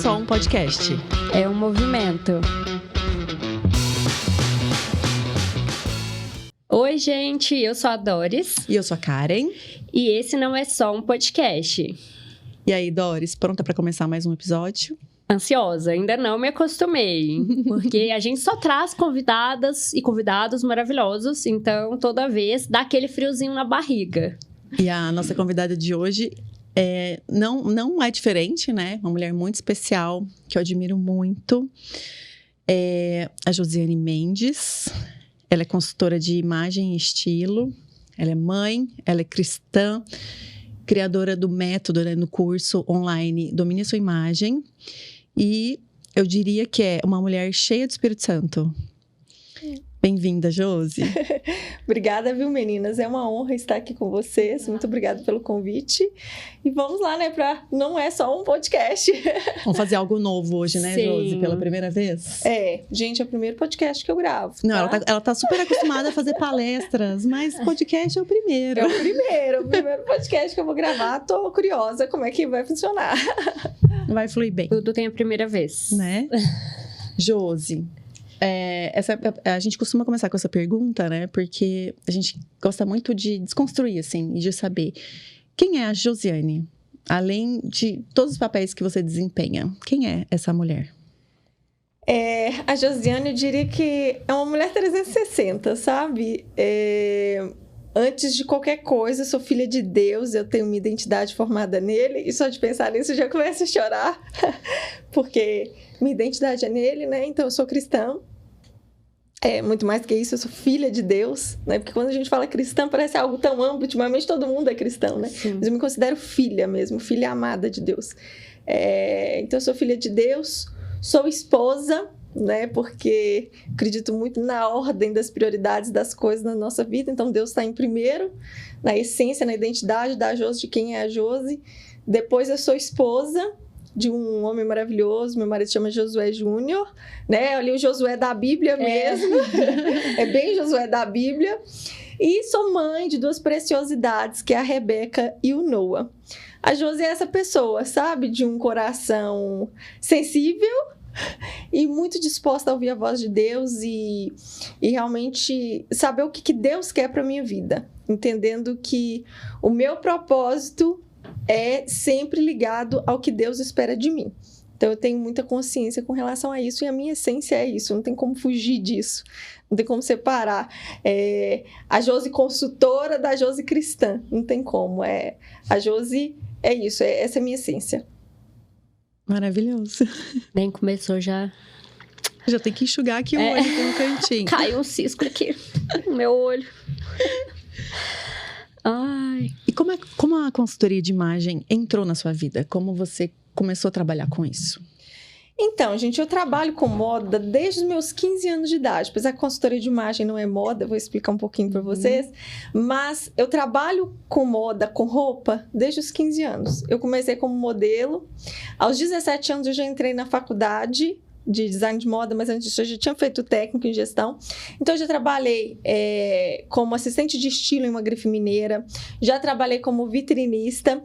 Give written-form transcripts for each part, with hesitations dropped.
só um podcast. É um movimento. Oi, gente, eu sou a Doris. E eu sou a Karen. E esse não é só um podcast. E aí, Doris, pronta para começar mais um episódio? Ansiosa, ainda não me acostumei, porque a gente só traz convidadas e convidados maravilhosos, então toda vez dá aquele friozinho na barriga. E a nossa convidada de hoje não é diferente, né? Uma mulher muito especial, que eu admiro muito. É a Josiane Mendes. Ela é consultora de imagem e estilo. Ela é mãe, ela é cristã, criadora do método, né, no curso online Domine Sua Imagem. E eu diria que é uma mulher cheia do Espírito Santo. Bem-vinda, Josi. Obrigada, viu, meninas? É uma honra estar aqui com vocês. Muito obrigada pelo convite. E vamos lá, né, não é só um podcast. Vamos fazer algo novo hoje, né, Sim. Josi? Pela primeira vez? Gente, é o primeiro podcast que eu gravo. Não, tá? ela tá super acostumada a fazer palestras, mas podcast é o primeiro. É o primeiro podcast que eu vou gravar. Tô curiosa como é que vai funcionar. Vai fluir bem, Tudo tem a primeira vez. né? Josi, a gente costuma começar com essa pergunta, né? Porque a gente gosta muito de desconstruir, assim, e de saber quem é a Josiane, além de todos os papéis que você desempenha. Quem é essa mulher? A Josiane, eu diria que é uma mulher 360, sabe? Antes de qualquer coisa, eu sou filha de Deus, eu tenho uma identidade formada nele, e só de pensar nisso eu já começo a chorar, porque minha identidade é nele, né? Então eu sou cristã. Muito mais do que isso, eu sou filha de Deus, né? Porque quando a gente fala cristã, parece algo tão amplo, ultimamente todo mundo é cristão, né? Sim. Mas eu me considero filha mesmo, filha amada de Deus. Então eu sou filha de Deus, sou esposa, né? Porque acredito muito na ordem das prioridades das coisas na nossa vida. Então Deus está em primeiro, na essência, na identidade da Josi, de quem é a Josi. Depois eu sou esposa de um homem maravilhoso, meu marido chama Josué Júnior, né? Ali o Josué da Bíblia mesmo, é bem Josué da Bíblia. E sou mãe de duas preciosidades, que é a Rebeca e o Noah. A Josi é essa pessoa, sabe? De um coração sensível e muito disposta a ouvir a voz de Deus e realmente saber o que Deus quer para minha vida, entendendo que o meu propósito é sempre ligado ao que Deus espera de mim. Então eu tenho muita consciência com relação a isso, e a minha essência é isso, não tem como fugir disso, não tem como separar a Josi consultora da Josi cristã, não tem como, a Josi é isso, essa é a minha essência. Maravilhoso. Nem começou já. Já tem que enxugar aqui o olho, tem um cantinho. Caiu um cisco aqui no meu olho. Ai. E como a consultoria de imagem entrou na sua vida? Como você começou a trabalhar com isso? Então, gente, eu trabalho com moda desde os meus 15 anos de idade. Apesar que a consultoria de imagem não é moda, eu vou explicar um pouquinho para vocês. Mas eu trabalho com moda, com roupa, desde os 15 anos. Eu comecei como modelo. Aos 17 anos eu já entrei na faculdade de design de moda, mas antes disso eu já tinha feito técnico em gestão. Então eu já trabalhei como assistente de estilo em uma grife mineira, já trabalhei como vitrinista,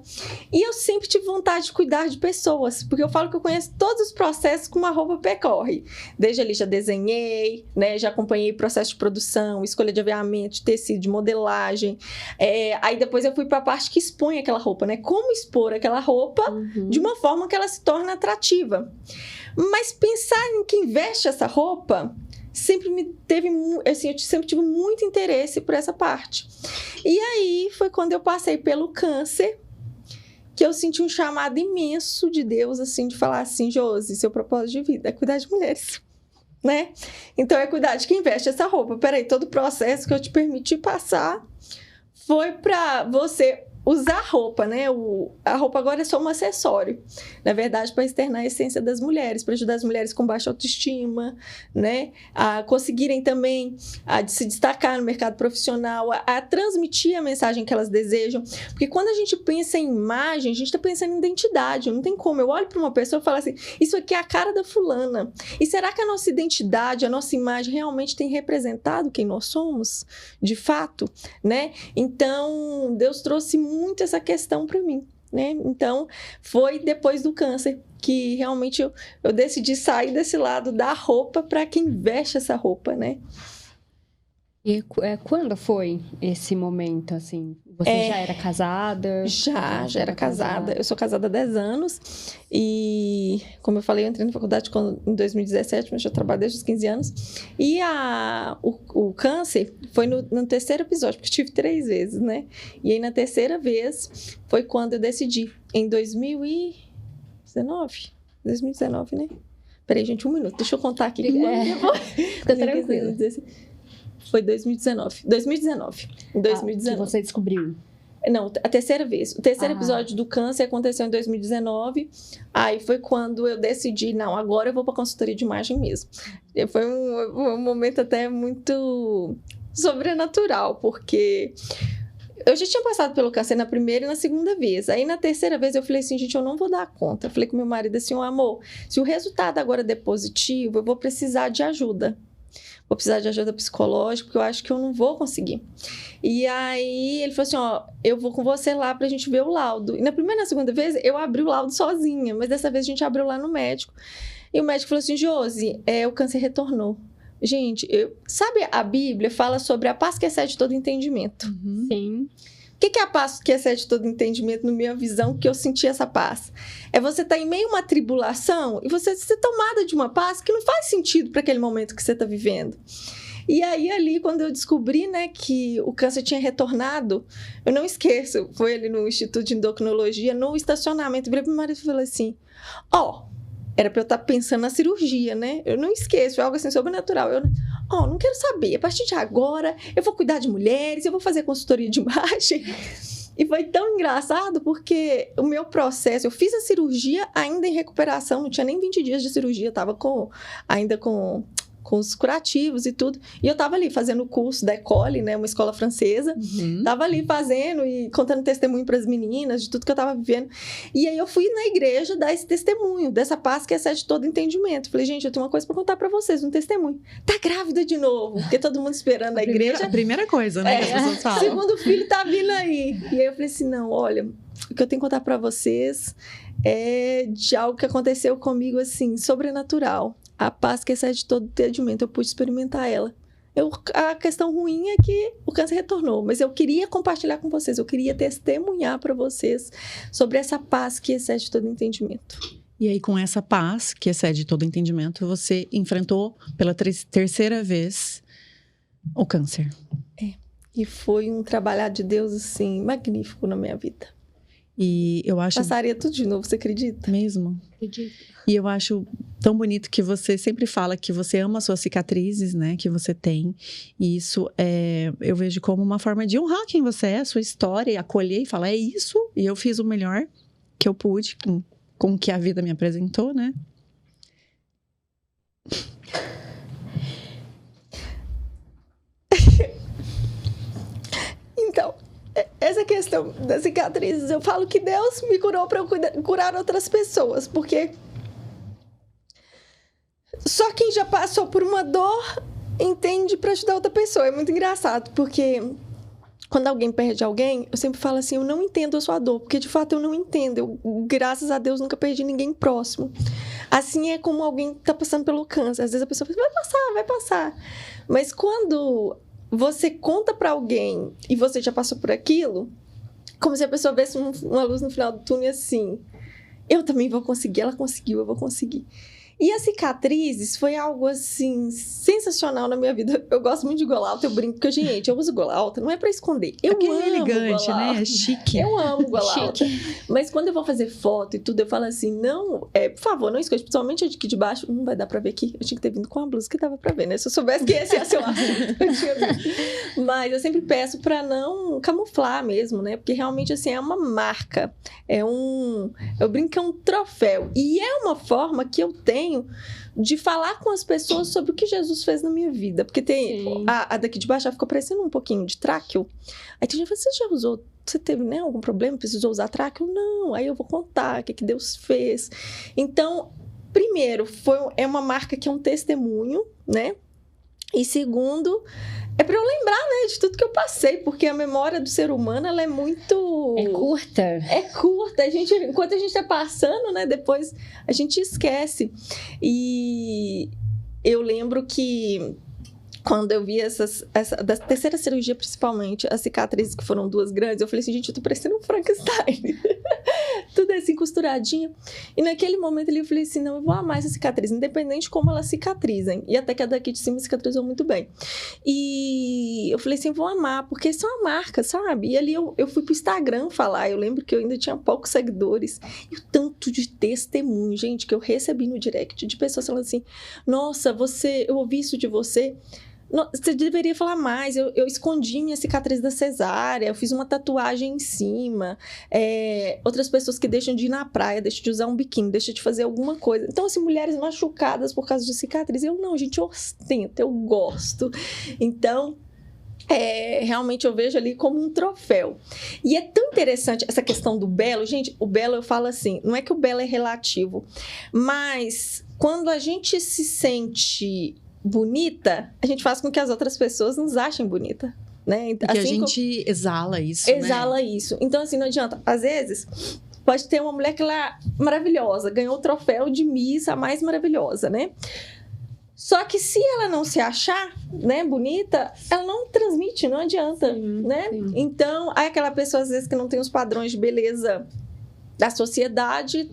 e eu sempre tive vontade de cuidar de pessoas, porque eu falo que eu conheço todos os processos que uma roupa percorre. Desde ali já desenhei, né, já acompanhei processo de produção, escolha de aviamento, de tecido, de modelagem. Aí depois eu fui para a parte que expõe aquela roupa, né? Como expor aquela roupa de uma forma que ela se torne atrativa. Mas pensar em quem veste essa roupa sempre eu sempre tive muito interesse por essa parte. E aí foi quando eu passei pelo câncer que eu senti um chamado imenso de Deus, assim, de falar assim: Josi, seu propósito de vida é cuidar de mulheres, né? Então é cuidar de quem veste essa roupa. Peraí, todo o processo que eu te permiti passar foi para você usar roupa, né? A roupa agora é só um acessório, na verdade, para externar a essência das mulheres, para ajudar as mulheres com baixa autoestima, né? A conseguirem também se destacar no mercado profissional, a transmitir a mensagem que elas desejam. Porque quando a gente pensa em imagem, a gente está pensando em identidade, não tem como. Eu olho para uma pessoa e falo assim: isso aqui é a cara da fulana. E será que a nossa identidade, a nossa imagem realmente tem representado quem nós somos, de fato, né? Então, Deus trouxe muito essa questão para mim. né? Então, foi depois do câncer que realmente eu decidi sair desse lado da roupa para quem veste essa roupa, né? E quando foi esse momento, assim? Você já era casada? Já era casada. Eu sou casada há 10 anos e, como eu falei, eu entrei na faculdade em 2017, mas já trabalho desde os 15 anos. E o câncer foi no terceiro episódio, porque eu tive 3 vezes, né? E aí, na terceira vez, foi quando eu decidi, em 2019, né? Peraí, gente, um minuto, deixa eu contar aqui. Fica tranquilo. Foi 2019. Em 2019. Que você descobriu. Não, a terceira vez. O terceiro episódio do câncer aconteceu em 2019. Aí foi quando eu decidi, não, agora eu vou para consultoria de imagem mesmo. E foi um momento até muito sobrenatural, porque eu já tinha passado pelo câncer na primeira e na segunda vez. Aí na terceira vez eu falei assim, gente, eu não vou dar conta. Eu falei com meu marido assim, amor, se o resultado agora der positivo, eu vou precisar de ajuda. Vou precisar de ajuda psicológica, porque eu acho que eu não vou conseguir. E aí, ele falou assim, eu vou com você lá pra gente ver o laudo. E na primeira e na segunda vez, eu abri o laudo sozinha, mas dessa vez a gente abriu lá no médico. E o médico falou assim, Josi, o câncer retornou. Gente, sabe, a Bíblia fala sobre a paz que excede todo entendimento. Uhum. Sim. O que é a paz que excede todo entendimento, na minha visão, que eu senti essa paz? É você estar em meio a uma tribulação e você ser tomada de uma paz que não faz sentido para aquele momento que você está vivendo. E aí, ali, quando eu descobri, né, que o câncer tinha retornado, eu não esqueço, foi ali no Instituto de Endocrinologia, no estacionamento, eu virei pro meu marido e falei assim, era para eu estar pensando na cirurgia, né? Eu não esqueço, é algo assim sobrenatural. Eu não quero saber. A partir de agora, eu vou cuidar de mulheres, eu vou fazer consultoria de imagem. E foi tão engraçado porque o meu processo, eu fiz a cirurgia ainda em recuperação, não tinha nem 20 dias de cirurgia, estava ainda com os curativos e tudo. E eu tava ali fazendo o curso da École, né, uma escola francesa. Uhum. Tava ali fazendo e contando testemunho para as meninas de tudo que eu tava vivendo. E aí eu fui na igreja dar esse testemunho, dessa paz que excede todo entendimento. Falei, gente, eu tenho uma coisa para contar para vocês, um testemunho. Tá grávida de novo, porque todo mundo esperando a igreja. A primeira coisa, né, que as pessoas falam. Segundo filho tá vindo aí. E aí eu falei assim, não, olha, o que eu tenho que contar para vocês é de algo que aconteceu comigo, assim, sobrenatural. A paz que excede todo entendimento, eu pude experimentar ela. A questão ruim é que o câncer retornou, mas eu queria compartilhar com vocês, eu queria testemunhar para vocês sobre essa paz que excede todo entendimento. E aí, com essa paz que excede todo entendimento, você enfrentou pela terceira vez o câncer. E foi um trabalhar de Deus, assim, magnífico na minha vida. E eu acho... Passaria tudo de novo, você acredita? Mesmo? Acredito. E eu acho tão bonito que você sempre fala que você ama suas cicatrizes, né? Que você tem. E isso eu vejo como uma forma de honrar quem você é, a sua história, e acolher e falar, é isso. E eu fiz o melhor que eu pude com o que a vida me apresentou, né? Então, essa questão das cicatrizes, eu falo que Deus me curou para eu curar outras pessoas, porque só quem já passou por uma dor entende para ajudar outra pessoa. É muito engraçado, porque quando alguém perde alguém, eu sempre falo assim, eu não entendo a sua dor, porque de fato eu não entendo. Eu, graças a Deus, nunca perdi ninguém próximo. Assim é como alguém está passando pelo câncer. Às vezes a pessoa fala, vai passar. Mas quando você conta para alguém e você já passou por aquilo, como se a pessoa visse uma luz no final do túnel assim, eu também vou conseguir, ela conseguiu, eu vou conseguir. E as cicatrizes foi algo, assim, sensacional na minha vida. Eu gosto muito de gola alta, eu brinco que, gente, eu uso gola alta, não é pra esconder. Eu amo elegante, gola alta. né? É chique. Eu amo gola alta. Mas quando eu vou fazer foto e tudo, eu falo assim, não, por favor, não esconde. Principalmente aqui de baixo, não vai dar pra ver aqui. Eu tinha que ter vindo com a blusa que dava pra ver, né? Se eu soubesse que esse ia ser o assunto, eu tinha visto. Mas eu sempre peço pra não camuflar mesmo, né? Porque realmente, assim, é uma marca. Eu brinco que é um troféu. E é uma forma que eu tenho de falar com as pessoas sobre o que Jesus fez na minha vida. Porque tem a daqui de baixo, ela ficou parecendo um pouquinho de tráqueo. Aí tem gente que fala, você teve, né, algum problema? Precisou usar tráqueo? Não. Aí eu vou contar o que Deus fez. Então, primeiro, é uma marca que é um testemunho, né? E segundo, é pra eu lembrar, né, de tudo que eu passei, porque a memória do ser humano, ela é muito... É curta. É curta. Enquanto a gente tá passando, né, depois a gente esquece. E eu lembro que quando eu vi da terceira cirurgia, principalmente, as cicatrizes que foram 2 grandes, eu falei assim, gente, eu tô parecendo um Frankenstein. Tudo assim, costuradinho. E naquele momento ali, eu falei assim, não, eu vou amar essa cicatriz, independente de como elas cicatrizem. E até que a daqui de cima cicatrizou muito bem. E eu falei assim, vou amar, porque isso é uma marca, sabe? E ali eu fui pro Instagram falar, eu lembro que eu ainda tinha poucos seguidores. E o tanto de testemunho, gente, que eu recebi no direct, de pessoas falando assim, nossa, eu ouvi isso de você... Você deveria falar mais. Eu escondi minha cicatriz da cesárea, eu fiz uma tatuagem em cima. Outras pessoas que deixam de ir na praia, deixam de usar um biquíni, deixam de fazer alguma coisa. Então, assim, mulheres machucadas por causa de cicatriz. Eu não, gente, eu ostento, eu gosto. Então, realmente eu vejo ali como um troféu. E é tão interessante essa questão do belo. Gente, o belo, eu falo assim, não é que o belo é relativo, mas quando a gente se sente... bonita, a gente faz com que as outras pessoas nos achem bonita, né? Porque assim, a gente exala isso, exala isso. Então, assim, não adianta. Às vezes, pode ter uma mulher que ela é maravilhosa, ganhou o troféu de Miss, a mais maravilhosa, né? Só que se ela não se achar, né, bonita, ela não transmite, não adianta, né? Sim. Então, aí aquela pessoa, às vezes, que não tem os padrões de beleza da sociedade,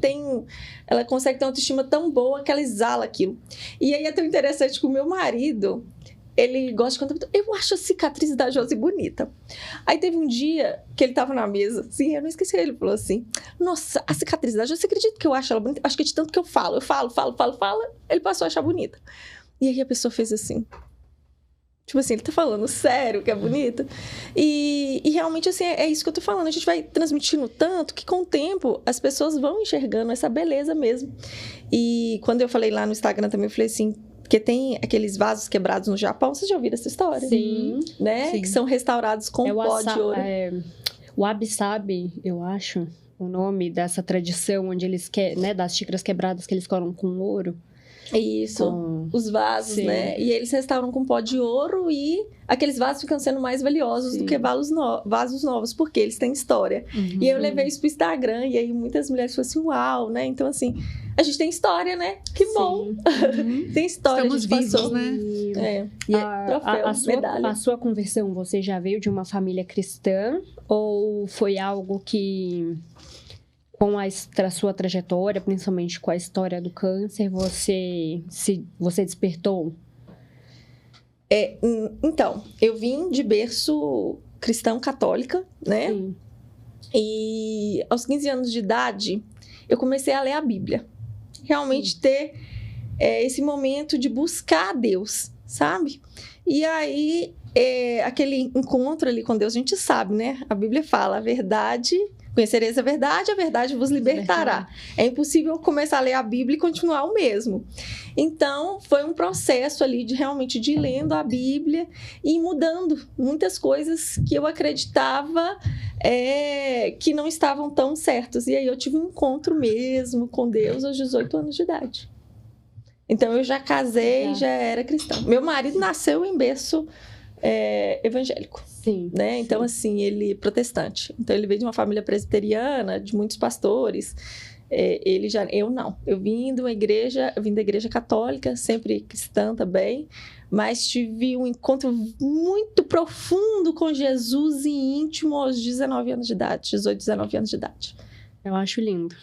ela consegue ter uma autoestima tão boa que ela exala aquilo. E aí é tão interessante que o meu marido, ele gosta de contar, eu acho a cicatriz da Josi bonita. Aí teve um dia que ele tava na mesa, assim, eu não esqueci, ele falou assim, nossa, a cicatriz da Josi, você acredita que eu acho ela bonita? Acho que de tanto que eu falo, ele passou a achar bonita. E aí a pessoa fez assim, tipo assim, ele tá falando sério que é bonita? E realmente, assim, é isso que eu tô falando. A gente vai transmitindo tanto que, com o tempo, as pessoas vão enxergando essa beleza mesmo. E quando eu falei lá no Instagram também, eu falei assim, porque tem aqueles vasos quebrados no Japão. Vocês já ouviram essa história? Sim. Né? Sim. Que são restaurados com pó de ouro. O wabi-sabi, eu acho, o nome dessa tradição onde eles, né, das xícaras quebradas que eles colam com ouro. Isso, os vasos, sim, né? E eles restauram com pó de ouro e aqueles vasos ficam sendo mais valiosos, sim, do que vasos novos, porque eles têm história. Uhum. E eu levei isso pro Instagram e aí muitas mulheres falaram assim, uau, né? Então, assim, a gente tem história, né? Que bom! Uhum. Tem história, estamos a gente vivos, passou. Né? E troféu, medalha. A sua conversão, você já veio de uma família cristã ou foi algo que... com a sua trajetória, principalmente com a história do câncer, você despertou? Então, eu vim de berço cristão católica, né? Sim. E aos 15 anos de idade, eu comecei a ler a Bíblia. Realmente, sim, ter esse momento de buscar a Deus, sabe? E aí, aquele encontro ali com Deus, a gente sabe, né? A Bíblia fala, a verdade... Conhecereis a verdade vos libertará. É impossível começar a ler a Bíblia e continuar o mesmo. Então, foi um processo ali de realmente de ir lendo a Bíblia e mudando muitas coisas que eu acreditava que não estavam tão certas. E aí eu tive um encontro mesmo com Deus aos 18 anos de idade. Então, eu já casei, já era cristã. Meu marido nasceu em berço evangélico. Sim, né? Então, assim, ele protestante. Então, ele veio de uma família presbiteriana, de muitos pastores. Eu não. Eu vim da igreja católica, sempre cristã também, mas tive um encontro muito profundo com Jesus e íntimo aos 19 anos de idade, 18, 19 anos de idade. Eu acho lindo.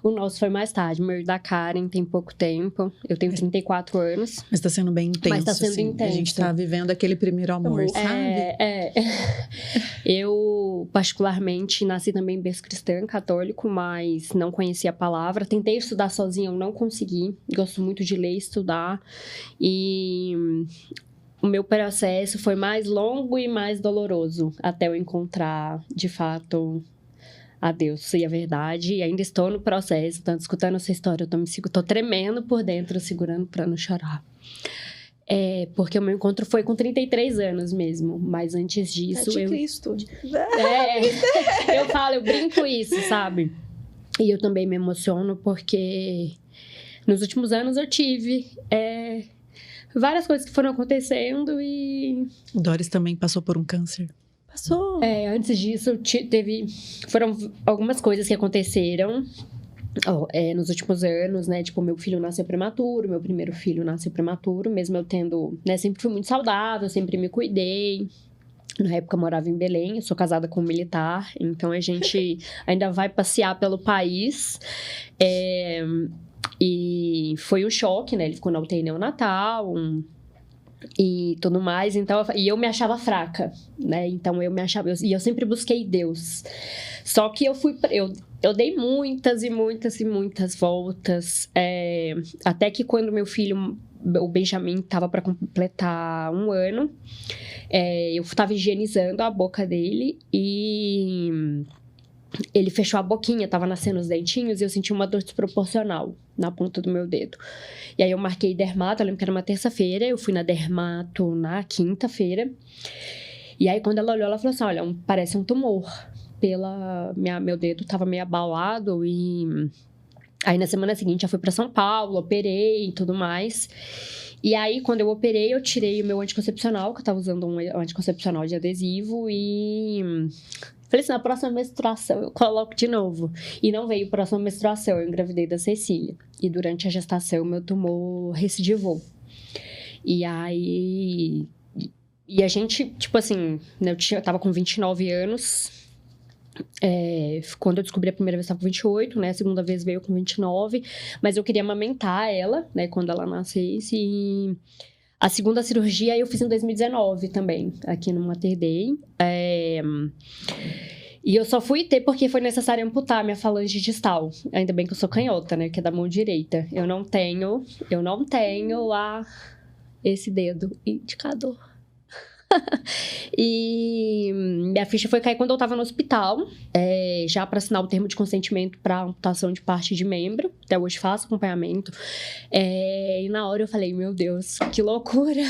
O nosso foi mais tarde. O meu da Karen tem pouco tempo. Eu tenho 34 anos. Mas tá sendo bem intenso. Mas tá sendo assim. intenso. A gente tá vivendo aquele primeiro amor, sabe? Eu, particularmente, nasci também em berço cristão, católico, mas não conhecia a palavra. Tentei estudar sozinha, eu não consegui. Gosto muito de ler e estudar. E... o meu processo foi mais longo e mais doloroso até eu encontrar, de fato... a Deus e a verdade, e ainda estou no processo, tanto escutando essa história, eu tô tremendo por dentro, segurando para não chorar. Porque o meu encontro foi com 33 anos mesmo, mas antes disso... Cristo. Eu brinco isso, sabe? E eu também me emociono porque nos últimos anos eu tive várias coisas que foram acontecendo e... O Doris também passou por um câncer. Passou. Antes disso, foram algumas coisas que aconteceram nos últimos anos, né? Tipo, meu filho nasceu prematuro, meu primeiro filho nasceu prematuro, mesmo eu tendo, né? Sempre fui muito saudável, sempre me cuidei. Na época eu morava em Belém, eu sou casada com um militar, então a gente ainda vai passear pelo país. E foi um choque, né? Ele ficou na UTI neonatal, e tudo mais, então e eu me achava fraca, né? Então eu sempre busquei Deus. Só que eu dei muitas e muitas e muitas voltas, até que quando meu filho, o Benjamin, estava para completar 1 ano, eu estava higienizando a boca dele e ele fechou a boquinha, tava nascendo os dentinhos e eu senti uma dor desproporcional na ponta do meu dedo. E aí eu marquei dermato, eu lembro que era uma terça-feira, eu fui na dermato na quinta-feira. E aí quando ela olhou, ela falou assim, olha, parece um tumor. Meu dedo tava meio abalado e... Aí na semana seguinte eu fui pra São Paulo, operei e tudo mais. E aí, quando eu operei, eu tirei o meu anticoncepcional, que eu tava usando um anticoncepcional de adesivo e... Falei assim, na próxima menstruação eu coloco de novo. E não veio a próxima menstruação, eu engravidei da Cecília. E durante a gestação, meu tumor recidivou. E aí... E a gente, tipo assim, né, eu tava com 29 anos... quando eu descobri a primeira vez, eu estava com 28, né? A segunda vez veio com 29. Mas eu queria amamentar ela, né? Quando ela nascesse. E a segunda cirurgia eu fiz em 2019 também, aqui no Mater Dei. E eu só fui ter porque foi necessário amputar minha falange distal. Ainda bem que eu sou canhota, né? Que é da mão direita. Eu não tenho esse dedo indicador. E minha ficha foi cair quando eu tava no hospital, já para assinar o termo de consentimento para amputação de parte de membro. Até hoje faço acompanhamento. E na hora eu falei, meu Deus, que loucura!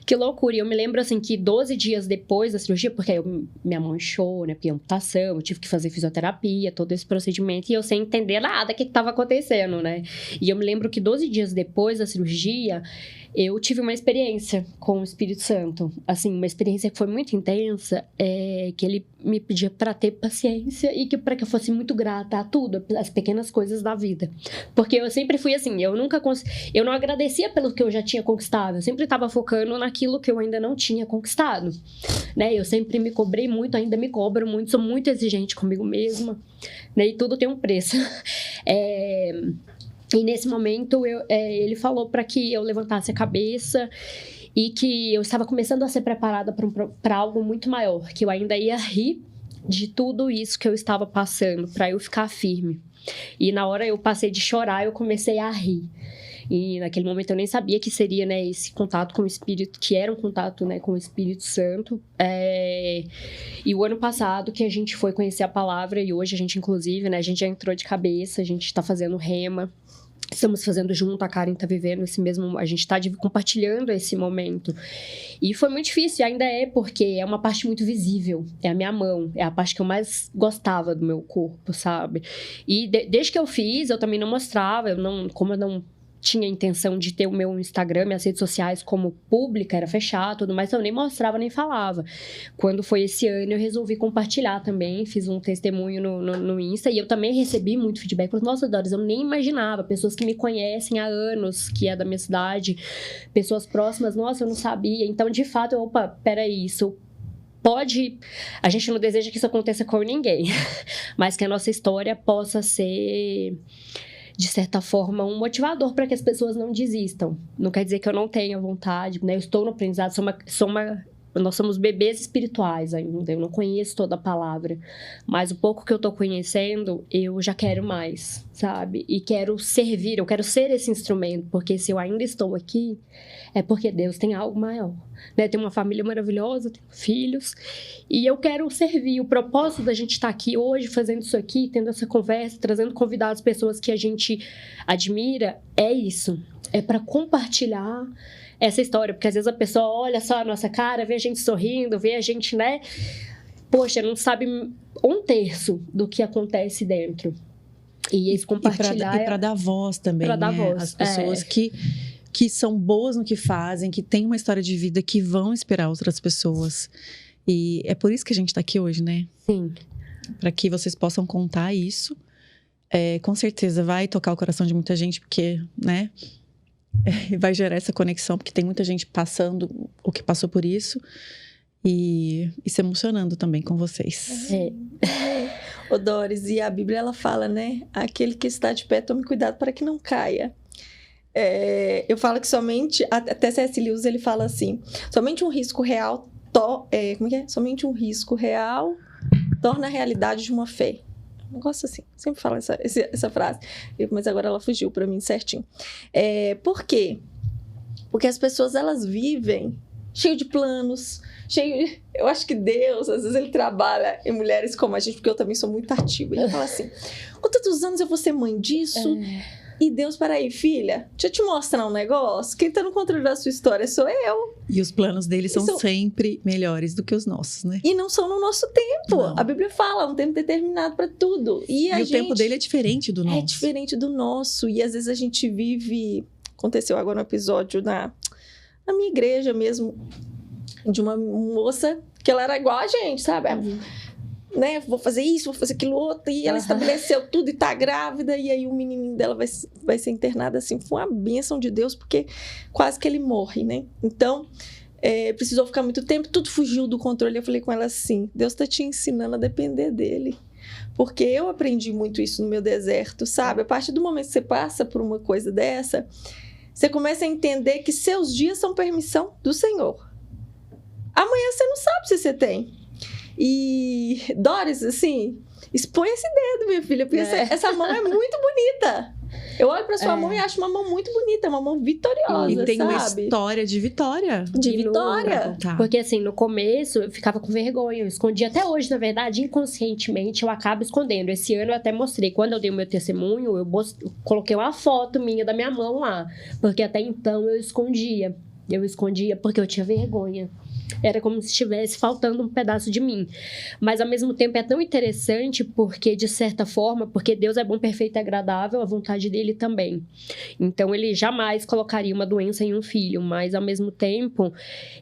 Que loucura! E eu me lembro, assim, que 12 dias depois da cirurgia, porque aí minha mão inchou, né? Porque amputação, eu tive que fazer fisioterapia, todo esse procedimento, e eu sem entender nada o que estava acontecendo, né? E eu me lembro que 12 dias depois da cirurgia, eu tive uma experiência com o Espírito Santo. Assim, uma experiência que foi muito intensa, que ele me pedia para ter paciência e para que eu fosse muito grata a tudo, as pequenas coisas da vida. Porque eu sempre fui assim, eu não agradecia pelo que eu já tinha conquistado, eu sempre estava focando naquilo que eu ainda não tinha conquistado, né? Eu sempre me cobrei muito, ainda me cobro muito, sou muito exigente comigo mesma, né? E tudo tem um preço. E nesse momento, ele falou para que eu levantasse a cabeça e que eu estava começando a ser preparada para algo muito maior, que eu ainda ia rir de tudo isso que eu estava passando, para eu ficar firme. E na hora eu passei de chorar, eu comecei a rir. E naquele momento eu nem sabia que seria, né, esse contato com o Espírito, que era um contato, né, com o Espírito Santo. E o ano passado que a gente foi conhecer a palavra, e hoje a gente, inclusive, né, a gente já entrou de cabeça, a gente está fazendo rema. Estamos fazendo junto, a Karen está vivendo esse mesmo... A gente está compartilhando esse momento. E foi muito difícil, ainda porque é uma parte muito visível. É a minha mão, é a parte que eu mais gostava do meu corpo, sabe? E desde que eu fiz, eu também não mostrava, como eu não tinha intenção de ter o meu Instagram, minhas redes sociais como pública, era fechado, tudo mais, eu nem mostrava, nem falava. Quando foi esse ano, eu resolvi compartilhar também, fiz um testemunho no Insta, e eu também recebi muito feedback. Falei, nossa, Doris, eu nem imaginava, pessoas que me conhecem há anos, que é da minha cidade, pessoas próximas, nossa, eu não sabia. Então, de fato, peraí, isso pode... A gente não deseja que isso aconteça com ninguém, mas que a nossa história possa ser... de certa forma, um motivador para que as pessoas não desistam. Não quer dizer que eu não tenha vontade, né? Eu estou no aprendizado, nós somos bebês espirituais ainda, eu não conheço toda a palavra, mas o pouco que eu estou conhecendo, eu já quero mais, sabe? E quero servir, eu quero ser esse instrumento, porque se eu ainda estou aqui, é porque Deus tem algo maior, né? Tem uma família maravilhosa, tenho filhos, e eu quero servir. O propósito da gente estar aqui hoje, fazendo isso aqui, tendo essa conversa, trazendo convidados, pessoas que a gente admira, é isso, é para compartilhar essa história, porque às vezes a pessoa olha só a nossa cara, vê a gente sorrindo, vê a gente, né? Poxa, não sabe 1/3 do que acontece dentro. E esse compartilhar... E para dar voz também, pra dar né? voz, As pessoas que que são boas no que fazem, que têm uma história de vida que vão inspirar outras pessoas. E é por isso que a gente está aqui hoje, né? Sim. Para que vocês possam contar isso. Com certeza vai tocar o coração de muita gente, porque, né? Vai gerar essa conexão, porque tem muita gente passando o que passou por isso. E se emocionando também com vocês. Ô Doris, e a Bíblia ela fala, né? Aquele que está de pé, tome cuidado para que não caia. Eu falo que somente, até C.S. Lewis ele fala assim, somente um risco real, como é que é? Somente um risco real torna a realidade de uma fé. Um negócio assim, sempre falo essa frase, mas agora ela fugiu para mim certinho. Por quê? Porque as pessoas elas vivem cheio de planos, eu acho que Deus, às vezes ele trabalha em mulheres como a gente, porque eu também sou muito ativa. Ele fala assim, com tantos anos eu vou ser mãe disso? E Deus, peraí, filha, deixa eu te mostrar um negócio. Quem tá no controle da sua história sou eu. E os planos deles são sempre melhores do que os nossos, né? E não são no nosso tempo. Não. A Bíblia fala, um tempo determinado para tudo. E o tempo dele é diferente do nosso. É diferente do nosso. E às vezes a gente vive... Aconteceu agora um episódio na minha igreja mesmo, de uma moça que ela era igual a gente, sabe? Né? Vou fazer isso, vou fazer aquilo outro. E ela estabeleceu tudo e tá grávida. E aí o menininho dela vai ser internado assim. Foi uma bênção de Deus, porque quase que ele morre, né? Então, precisou ficar muito tempo. Tudo fugiu do controle. Eu falei com ela assim, Deus tá te ensinando a depender dele. Porque eu aprendi muito isso no meu deserto, sabe? A partir do momento que você passa por uma coisa dessa, você começa a entender que seus dias são permissão do Senhor. Amanhã você não sabe se você tem. E, Doris, assim, expõe esse dedo, minha filha, porque essa mão é muito bonita. Eu olho pra sua mão e acho uma mão muito bonita, uma mão vitoriosa, e tem sabe? uma história de vitória. De vitória. Porque assim, no começo eu ficava com vergonha, eu escondia até hoje, na verdade, inconscientemente eu acabo escondendo. Esse ano eu até mostrei, quando eu dei o meu testemunho, eu coloquei uma foto minha da minha mão lá, porque até então eu escondia porque eu tinha vergonha. Era como se estivesse faltando um pedaço de mim. Mas, ao mesmo tempo, é tão interessante porque, de certa forma, porque Deus é bom, perfeito e agradável, a vontade dele também. Então, ele jamais colocaria uma doença em um filho. Mas, ao mesmo tempo,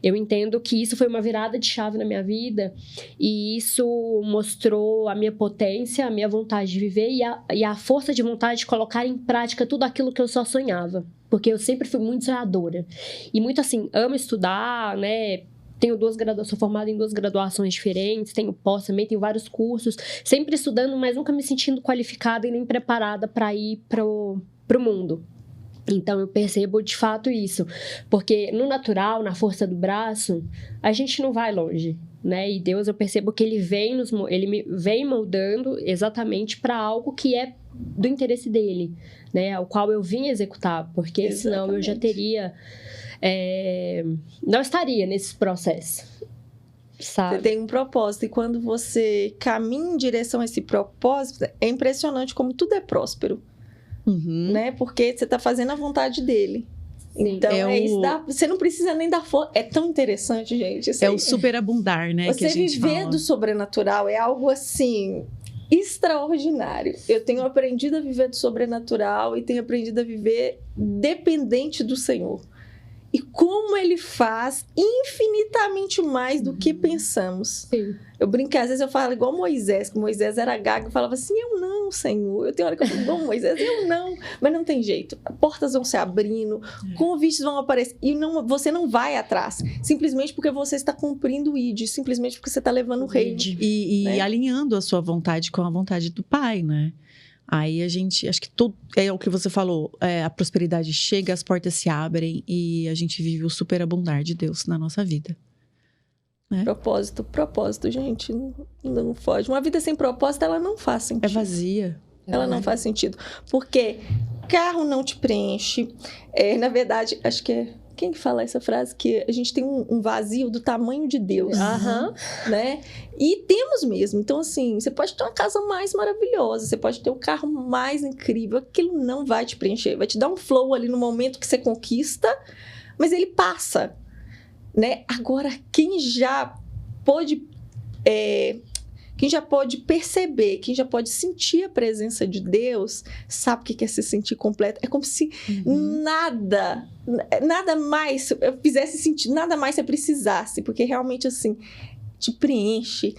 eu entendo que isso foi uma virada de chave na minha vida. E isso mostrou a minha potência, a minha vontade de viver e a força de vontade de colocar em prática tudo aquilo que eu só sonhava. Porque eu sempre fui muito sonhadora. E muito assim, amo estudar, né? Sou formada em 2 graduações diferentes, tenho pós também, tenho vários cursos, sempre estudando, mas nunca me sentindo qualificada e nem preparada para ir pro mundo. Então, eu percebo de fato isso, porque no natural, na força do braço, a gente não vai longe, né? E Deus, eu percebo que Ele me vem moldando exatamente para algo que é do interesse dele, né? O qual eu vim executar, porque senão eu já teria... não estaria nesse processo, sabe? Você tem um propósito, e quando você caminha em direção a esse propósito, é impressionante como tudo é próspero, né? Porque você está fazendo a vontade dele. Sim. Então, isso você não precisa nem dar força. É tão interessante, gente. O superabundar, né? Você que a gente viver fala. do sobrenatural é algo assim... extraordinário. Eu tenho aprendido a viver do sobrenatural e tenho aprendido a viver dependente do Senhor. E como ele faz infinitamente mais do que pensamos. Sim. Eu brinco, às vezes eu falo igual Moisés, que Moisés era gago, eu falava assim, eu não, Senhor. Eu tenho hora que eu falo igual Moisés, eu não. Mas não tem jeito. Portas vão se abrindo, convites vão aparecer. E você não vai atrás. Simplesmente porque você está cumprindo o ID. Simplesmente porque você está levando o reino. E né? alinhando a sua vontade com a vontade do Pai, né? Aí a gente, acho que tudo, é o que você falou, a prosperidade chega, as portas se abrem e a gente vive o superabundar de Deus na nossa vida. Né? Propósito, gente, não foge. Uma vida sem propósito, ela não faz sentido. É vazia. Ela não faz sentido. Porque carro não te preenche. Na verdade, acho que é... Quem fala essa frase? Que a gente tem um vazio do tamanho de Deus. Né? E temos mesmo. Então, assim, você pode ter uma casa mais maravilhosa, você pode ter um carro mais incrível, aquilo não vai te preencher. Vai te dar um flow ali no momento que você conquista, mas ele passa. Né? Agora, quem já pôde quem já pode perceber, quem já pode sentir a presença de Deus, sabe o que é se sentir completo. É como se nada mais fizesse sentido, nada mais você precisasse, porque realmente assim, te preenche.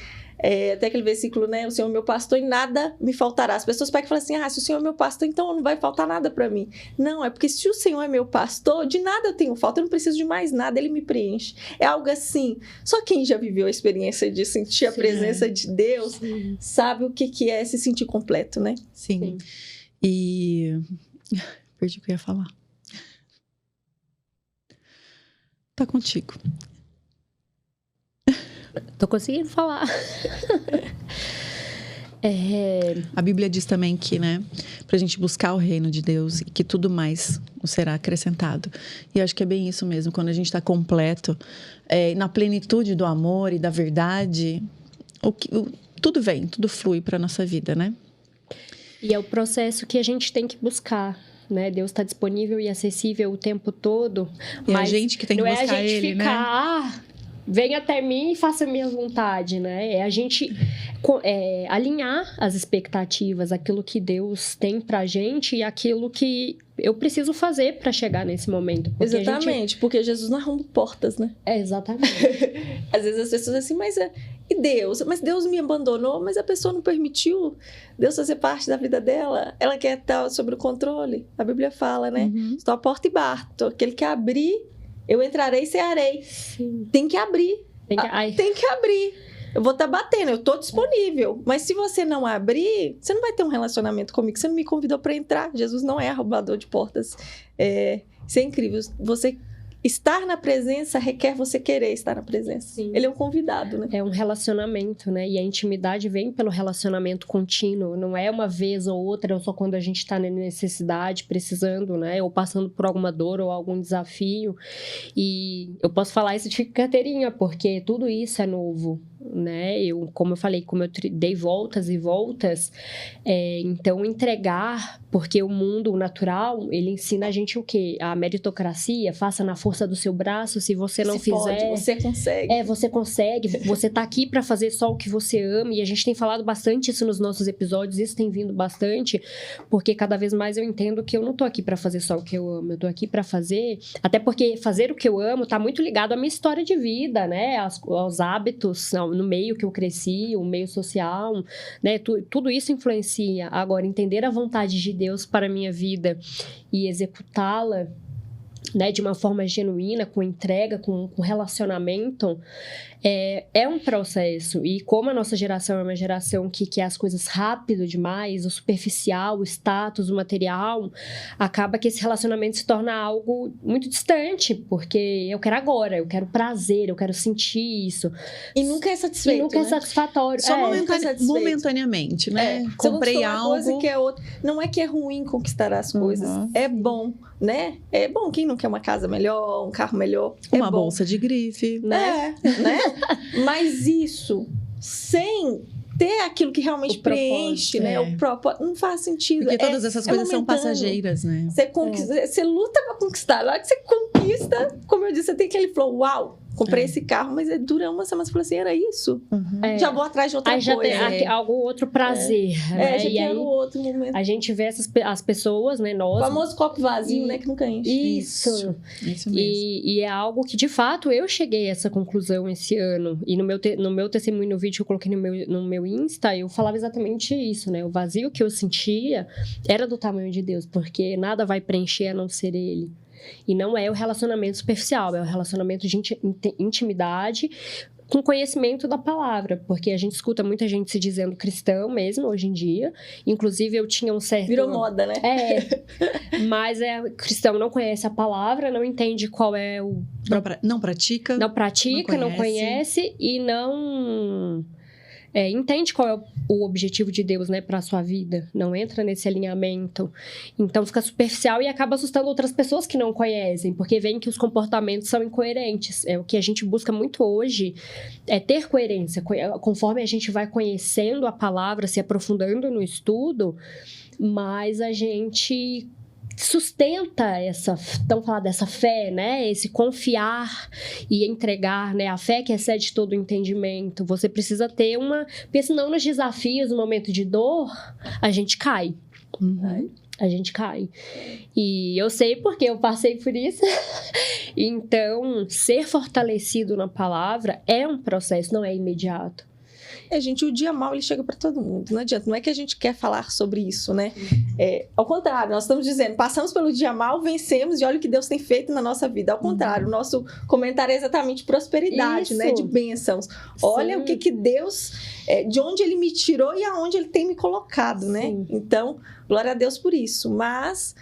Até aquele versículo, né? O Senhor é meu pastor e nada me faltará. As pessoas pegam e falam assim, se o Senhor é meu pastor, então não vai faltar nada para mim. Não, é porque se o Senhor é meu pastor, de nada eu tenho falta, eu não preciso de mais nada, Ele me preenche. É algo assim, só quem já viveu a experiência de sentir a presença de Deus, sabe o que é se sentir completo, né? Sim. E... perdi o que eu ia falar. Tá contigo. Tô conseguindo falar. A Bíblia diz também que, né, pra gente buscar o reino de Deus e que tudo mais nos será acrescentado. E eu acho que é bem isso mesmo, quando a gente tá completo, na plenitude do amor e da verdade, tudo vem, tudo flui pra nossa vida, né? E é o processo que a gente tem que buscar, né? Deus está disponível e acessível o tempo todo. E mas a gente que tem que buscar Ele, Ele, ficar, né? Venha até mim e faça a minha vontade, né? É a gente alinhar as expectativas, aquilo que Deus tem pra gente e aquilo que eu preciso fazer para chegar nesse momento. Exatamente, porque Jesus não arruma portas, né? Exatamente. Às vezes as pessoas dizem assim, e Deus? Mas Deus me abandonou, mas a pessoa não permitiu Deus fazer parte da vida dela. Ela quer estar sob o controle. A Bíblia fala, né? Estou à porta e bato. Aquele que abrir, eu entrarei e cearei. Sim. Tem que abrir. Tem que abrir. Eu vou estar batendo, eu estou disponível. Mas se você não abrir, você não vai ter um relacionamento comigo. Você não me convidou para entrar. Jesus não é arrombador de portas. Isso é incrível. Você estar na presença requer você querer estar na presença. Sim. Ele é um convidado, né? É um relacionamento, né? E a intimidade vem pelo relacionamento contínuo. Não é uma vez ou outra, ou só quando a gente está na necessidade, precisando, né? Ou passando por alguma dor ou algum desafio. E eu posso falar isso de carteirinha, porque tudo isso é novo, né? Como eu falei, como eu dei voltas e voltas, então entregar, porque o mundo, o natural, ele ensina a gente o quê? A meritocracia, faça na força do seu braço, se você não fizer... você consegue. Você consegue, você tá aqui para fazer só o que você ama, e a gente tem falado bastante isso nos nossos episódios, isso tem vindo bastante, porque cada vez mais eu entendo que eu não tô aqui para fazer só o que eu amo, eu tô aqui para fazer, até porque fazer o que eu amo tá muito ligado à minha história de vida, né? Aos hábitos, no meio que eu cresci, o meio social, né? Tudo isso influencia. Agora, entender a vontade de Deus para a minha vida e executá-la, né, de uma forma genuína, com entrega, com relacionamento, é um processo. E como a nossa geração é uma geração que quer as coisas rápido demais, o superficial, o status, o material, acaba que esse relacionamento se torna algo muito distante, porque eu quero agora, eu quero prazer, eu quero sentir isso. E nunca é satisfeito, E nunca é né? satisfatório. Só momentaneamente, né? Comprei Comprei algo. Coisa que é outra. Não é que é ruim conquistar as coisas, é bom, né? É bom, quem não quer uma casa melhor, um carro melhor, uma bolsa de grife, né? Mas isso, sem ter aquilo que realmente preenche, né? O propósito, não faz sentido. Porque todas essas coisas são passageiras, né? Você luta pra conquistar. Na hora que você conquista, como eu disse, você tem aquele flow, uau, comprei esse carro, mas dura uma semana, você fala assim, era isso? Já vou atrás de outra coisa. Já tem algum outro prazer. Né? Já quero outro momento. A gente vê as pessoas, né? Nós, o famoso copo vazio, né? Que nunca enche. Isso mesmo. E é algo que, de fato, eu cheguei a essa conclusão esse ano. E no meu testemunho, no vídeo que eu coloquei no meu Insta, eu falava exatamente isso, né? O vazio que eu sentia era do tamanho de Deus, porque nada vai preencher a não ser Ele. E não é o relacionamento superficial, é o relacionamento de intimidade com conhecimento da palavra, porque a gente escuta muita gente se dizendo cristão mesmo, hoje em dia. Inclusive, eu tinha um certo... Virou moda, né? Mas cristão não conhece a palavra, não entende qual é o... Não pratica. Não conhece e não... entende qual é o objetivo de Deus, né, para a sua vida, não entra nesse alinhamento, então fica superficial e acaba assustando outras pessoas que não conhecem, porque veem que os comportamentos são incoerentes. O que a gente busca muito hoje é ter coerência, conforme a gente vai conhecendo a palavra, se aprofundando no estudo, mas a gente sustenta vamos falar dessa fé, né? Esse confiar e entregar, né? A fé que excede todo o entendimento. Você precisa ter porque senão nos desafios, no momento de dor, a gente cai. A gente cai. E eu sei porque eu passei por isso. Então, ser fortalecido na palavra é um processo, não é imediato. Gente, o dia mau, ele chega para todo mundo, não adianta, não é que a gente quer falar sobre isso, né? Ao contrário, nós estamos dizendo, passamos pelo dia mau, vencemos e olha o que Deus tem feito na nossa vida. Ao contrário, o nosso comentário é exatamente prosperidade, né? De bênçãos. Olha o que Deus, de onde Ele me tirou e aonde Ele tem me colocado, né? Sim. Então, glória a Deus por isso. Mas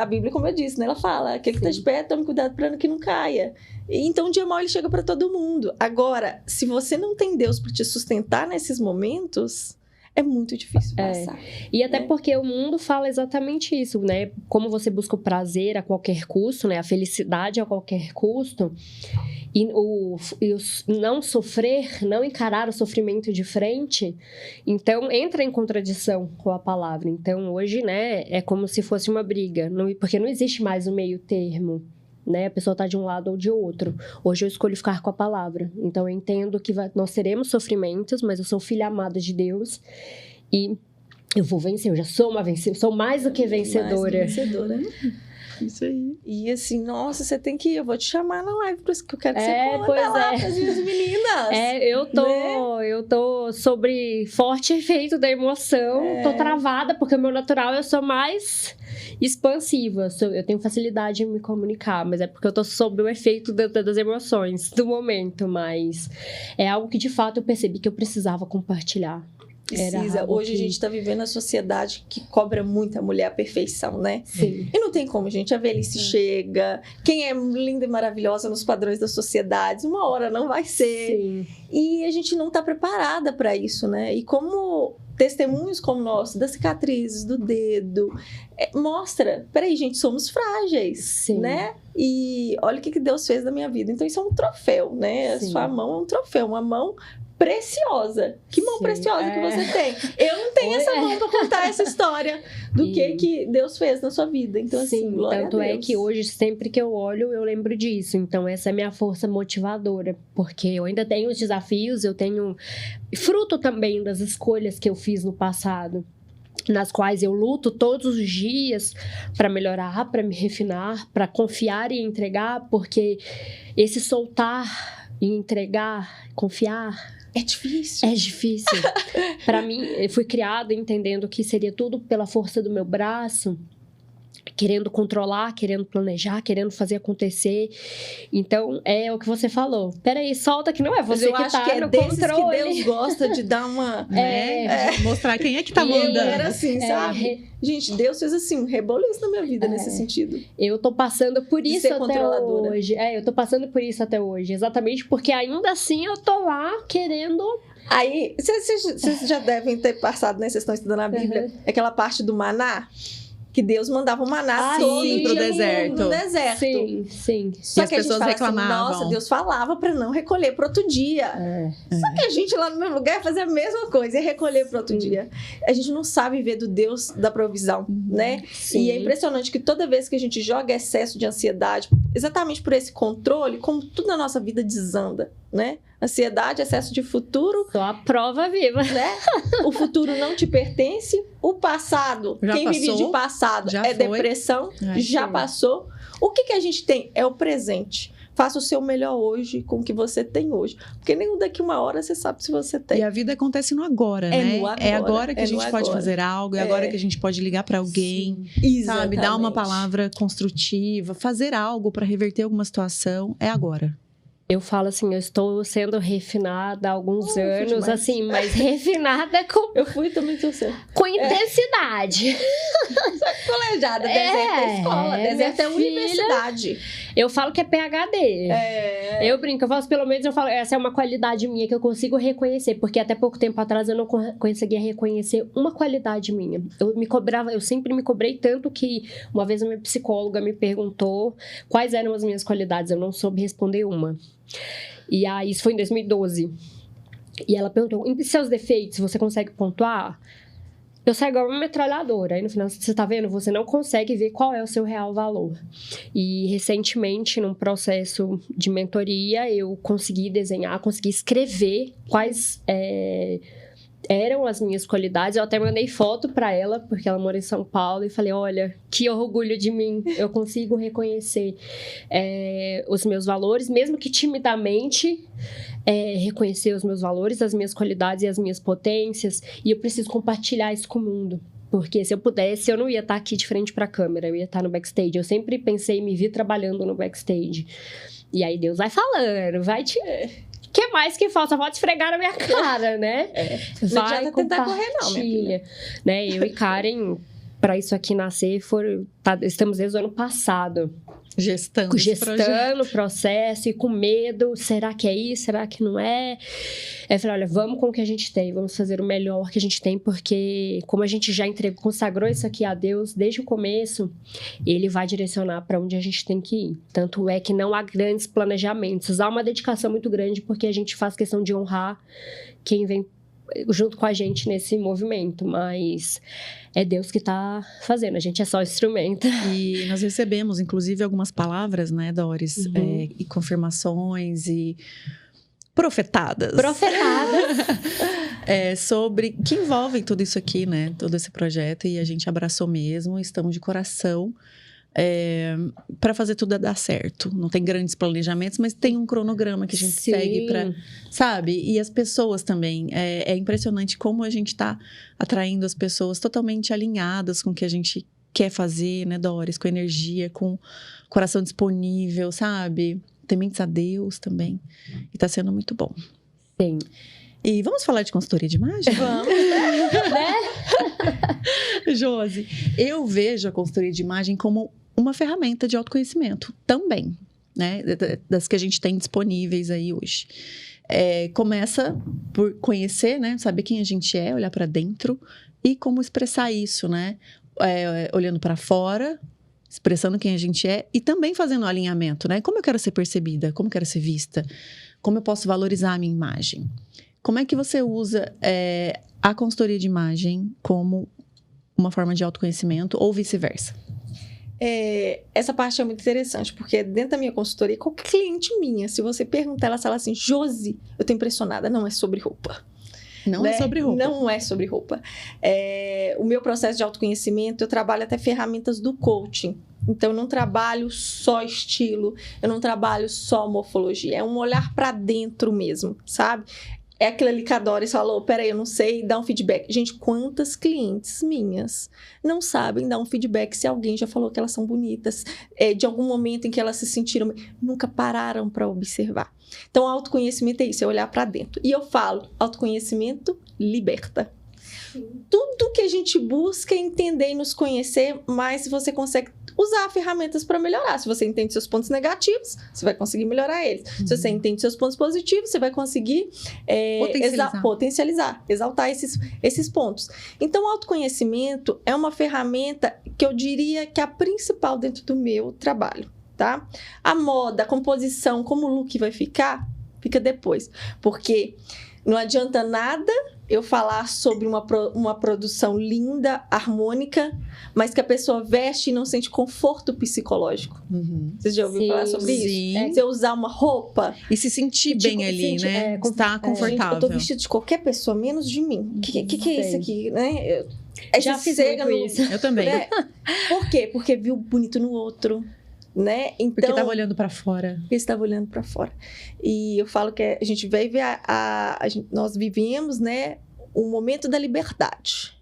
a Bíblia, como eu disse, né? Ela fala, aquele que está de pé, tome cuidado para que não caia. Então, o dia mau, ele chega para todo mundo. Agora, se você não tem Deus para te sustentar nesses momentos, é muito difícil passar. E até porque o mundo fala exatamente isso, né? Como você busca o prazer a qualquer custo, né? A felicidade a qualquer custo. E o não sofrer, não encarar o sofrimento de frente, então entra em contradição com a palavra. Então, hoje, né? É como se fosse uma briga. Porque não existe mais um meio termo. Né? A pessoa está de um lado ou de outro. Hoje eu escolho ficar com a palavra. Então eu entendo que nós teremos sofrimentos, mas eu sou filha amada de Deus e eu vou vencer. Eu já sou uma vencedora, sou mais do que vencedora. Mais vencedora, né? Isso aí. E assim, nossa, você tem que ir, eu vou te chamar na live, por isso que eu quero que você conta lá para as minhas meninas. Eu tô sobre forte efeito da emoção, tô travada, porque o meu natural eu sou mais expansiva, eu tenho facilidade em me comunicar, mas é porque eu tô sob o efeito das emoções do momento, mas é algo que de fato eu percebi que eu precisava compartilhar. Precisa. Hoje a gente está vivendo uma sociedade que cobra muito a mulher a perfeição, né? Sim. E não tem como, gente. A velhice chega. Quem é linda e maravilhosa nos padrões da sociedade, uma hora não vai ser. Sim. E a gente não está preparada para isso, né? E como testemunhos como o nosso, das cicatrizes, do dedo, mostra, peraí, gente, somos frágeis, Sim. né? E olha o que Deus fez na minha vida. Então isso é um troféu, né? Sim. A sua mão é um troféu, uma mão preciosa. Que mão preciosa que você tem. Eu não tenho essa mão para contar essa história do que Deus fez na sua vida. Então, assim, glória tanto a Deus. é que hoje, sempre que eu olho, eu lembro disso. Então, essa é a minha força motivadora. Porque eu ainda tenho os desafios, eu tenho fruto também das escolhas que eu fiz no passado, nas quais eu luto todos os dias para melhorar, para me refinar, para confiar e entregar, porque esse soltar e entregar, confiar... É difícil. É difícil. Para mim, eu fui criada entendendo que seria tudo pela força do meu braço, querendo controlar, querendo planejar, querendo fazer acontecer. Então, é o que você falou. Peraí, solta que não é você que tá no controle. Que Deus gosta de dar uma... mostrar quem é que tá mandando. Era assim, sabe? Gente, Deus fez assim, um reboliço na minha vida nesse sentido. Eu tô passando por isso até hoje. Eu tô passando por isso até hoje. Exatamente porque ainda assim eu tô lá querendo... Aí, vocês já devem ter passado, né? Vocês estão estudando a Bíblia. Aquela parte do maná. Que Deus mandava o maná pro deserto. No deserto. Sim. Só e que as pessoas reclamavam. Assim, nossa, Deus falava para não recolher para outro dia. Só que a gente lá no mesmo lugar ia fazer a mesma coisa, ia recolher para outro dia. A gente não sabe viver do Deus da provisão, né? Sim. E é impressionante que toda vez que a gente joga excesso de ansiedade, exatamente por esse controle, como tudo na nossa vida desanda, né? Ansiedade, excesso de futuro. Só a prova viva. Né? O futuro não te pertence. O passado, quem vive de passado é depressão, já passou. O que a gente tem? É o presente. Faça o seu melhor hoje com o que você tem hoje. Porque nem daqui uma hora você sabe se você tem. E a vida acontece no agora, né? No agora, é agora que a gente pode fazer algo, é agora que a gente pode ligar para alguém, sabe? Dar uma palavra construtiva, fazer algo para reverter alguma situação. É agora. Eu falo assim, eu estou sendo refinada há alguns anos, assim, mas refinada com... Eu fui também, com intensidade. Colejada, deserto é escola, deserto é universidade. Eu falo que é PhD. Eu brinco, eu falo, pelo menos eu falo, essa é uma qualidade minha que eu consigo reconhecer, porque até pouco tempo atrás eu não conseguia reconhecer uma qualidade minha. Eu sempre me cobrei tanto que uma vez a minha psicóloga me perguntou quais eram as minhas qualidades, eu não soube responder uma. E aí, isso foi em 2012. E ela perguntou, e seus defeitos, você consegue pontuar? eu saio igual uma metralhadora. Aí no final, você tá vendo? Você não consegue ver qual é o seu real valor. E recentemente, num processo de mentoria, eu consegui desenhar, consegui escrever quais eram as minhas qualidades. Eu até mandei foto pra ela, porque ela mora em São Paulo, e falei, olha, que orgulho de mim. Eu consigo reconhecer os meus valores, mesmo que timidamente, reconhecer os meus valores, as minhas qualidades e as minhas potências, e eu preciso compartilhar isso com o mundo. Porque se eu pudesse, eu não ia estar aqui de frente para a câmera, eu ia estar no backstage. Eu sempre pensei em me vir trabalhando no backstage. E aí Deus vai falando, vai te... O que mais que falta? Pode esfregar na minha cara, né? Não Vai, adianta tentar correr não, minha filha. compartilha. Né? Eu e Karen, para isso aqui nascer, estamos desde o ano passado. Gestando O processo e com medo. Será que é isso? Será que não é? Eu falei, olha, vamos com o que a gente tem. Vamos fazer o melhor que a gente tem. Porque como a gente já consagrou isso aqui a Deus desde o começo, Ele vai direcionar para onde a gente tem que ir. Tanto é que não há grandes planejamentos. Há uma dedicação muito grande porque a gente faz questão de honrar quem vem junto com a gente nesse movimento, mas é Deus que está fazendo, a gente é só instrumento. E nós recebemos, inclusive, algumas palavras, né, Doris? E confirmações e profetadas. Sobre que envolvem tudo isso aqui, né? Todo esse projeto, e a gente abraçou mesmo, estamos de coração para fazer tudo dar certo. Não tem grandes planejamentos, mas tem um cronograma que a gente segue para, sabe? E as pessoas também. É impressionante como a gente está atraindo as pessoas totalmente alinhadas com o que a gente quer fazer, né, Doris? Com energia, com coração disponível, sabe? Tementes a Deus também. E tá sendo muito bom. Sim. E vamos falar de consultoria de imagem? Vamos, né? Josi, eu vejo a consultoria de imagem como uma ferramenta de autoconhecimento também, né? Das que a gente tem disponíveis aí hoje. Começa por conhecer, né? Saber quem a gente é, olhar para dentro e como expressar isso, né? Olhando para fora, expressando quem a gente é e também fazendo um alinhamento, né? Como eu quero ser percebida, como eu quero ser vista, como eu posso valorizar a minha imagem. Como é que você usa a consultoria de imagem como uma forma de autoconhecimento ou vice-versa? Essa parte é muito interessante, porque dentro da minha consultoria, qualquer cliente minha, se você perguntar, ela fala assim, Josi, eu tô impressionada, não é sobre roupa. Não é sobre roupa. Não é sobre roupa. O meu processo de autoconhecimento, eu trabalho até ferramentas do coaching. Então, eu não trabalho só estilo, eu não trabalho só morfologia. É um olhar para dentro mesmo, sabe? É aquilo ali que a Doris falou, peraí, eu não sei dar um feedback. Gente, quantas clientes minhas não sabem dar um feedback se alguém já falou que elas são bonitas, de algum momento em que elas se sentiram... Nunca pararam para observar. Então, autoconhecimento é isso, é olhar para dentro. E eu falo, autoconhecimento liberta. Tudo que a gente busca é entender e nos conhecer, mas você consegue usar ferramentas para melhorar. Se você entende seus pontos negativos, você vai conseguir melhorar eles. Se você entende seus pontos positivos, você vai conseguir potencializar, exaltar esses pontos. Então, o autoconhecimento é uma ferramenta que eu diria que é a principal dentro do meu trabalho, tá? A moda, a composição, como o look vai fica depois. Porque não adianta nada eu falar sobre uma produção linda, harmônica, mas que a pessoa veste e não sente conforto psicológico. Vocês já ouviram falar sobre isso? Você usar uma roupa... E se sentir bem ali, né? Estar confortável. Eu tô vestido de qualquer pessoa, menos de mim. O que é isso aqui, né? Já fiz muito isso. Eu também. Né? Por quê? Porque viu bonito no outro. Né? Então, porque estava olhando para fora. Porque estava olhando para fora. E eu falo que a gente vai ver nós vivemos, né, um momento da liberdade.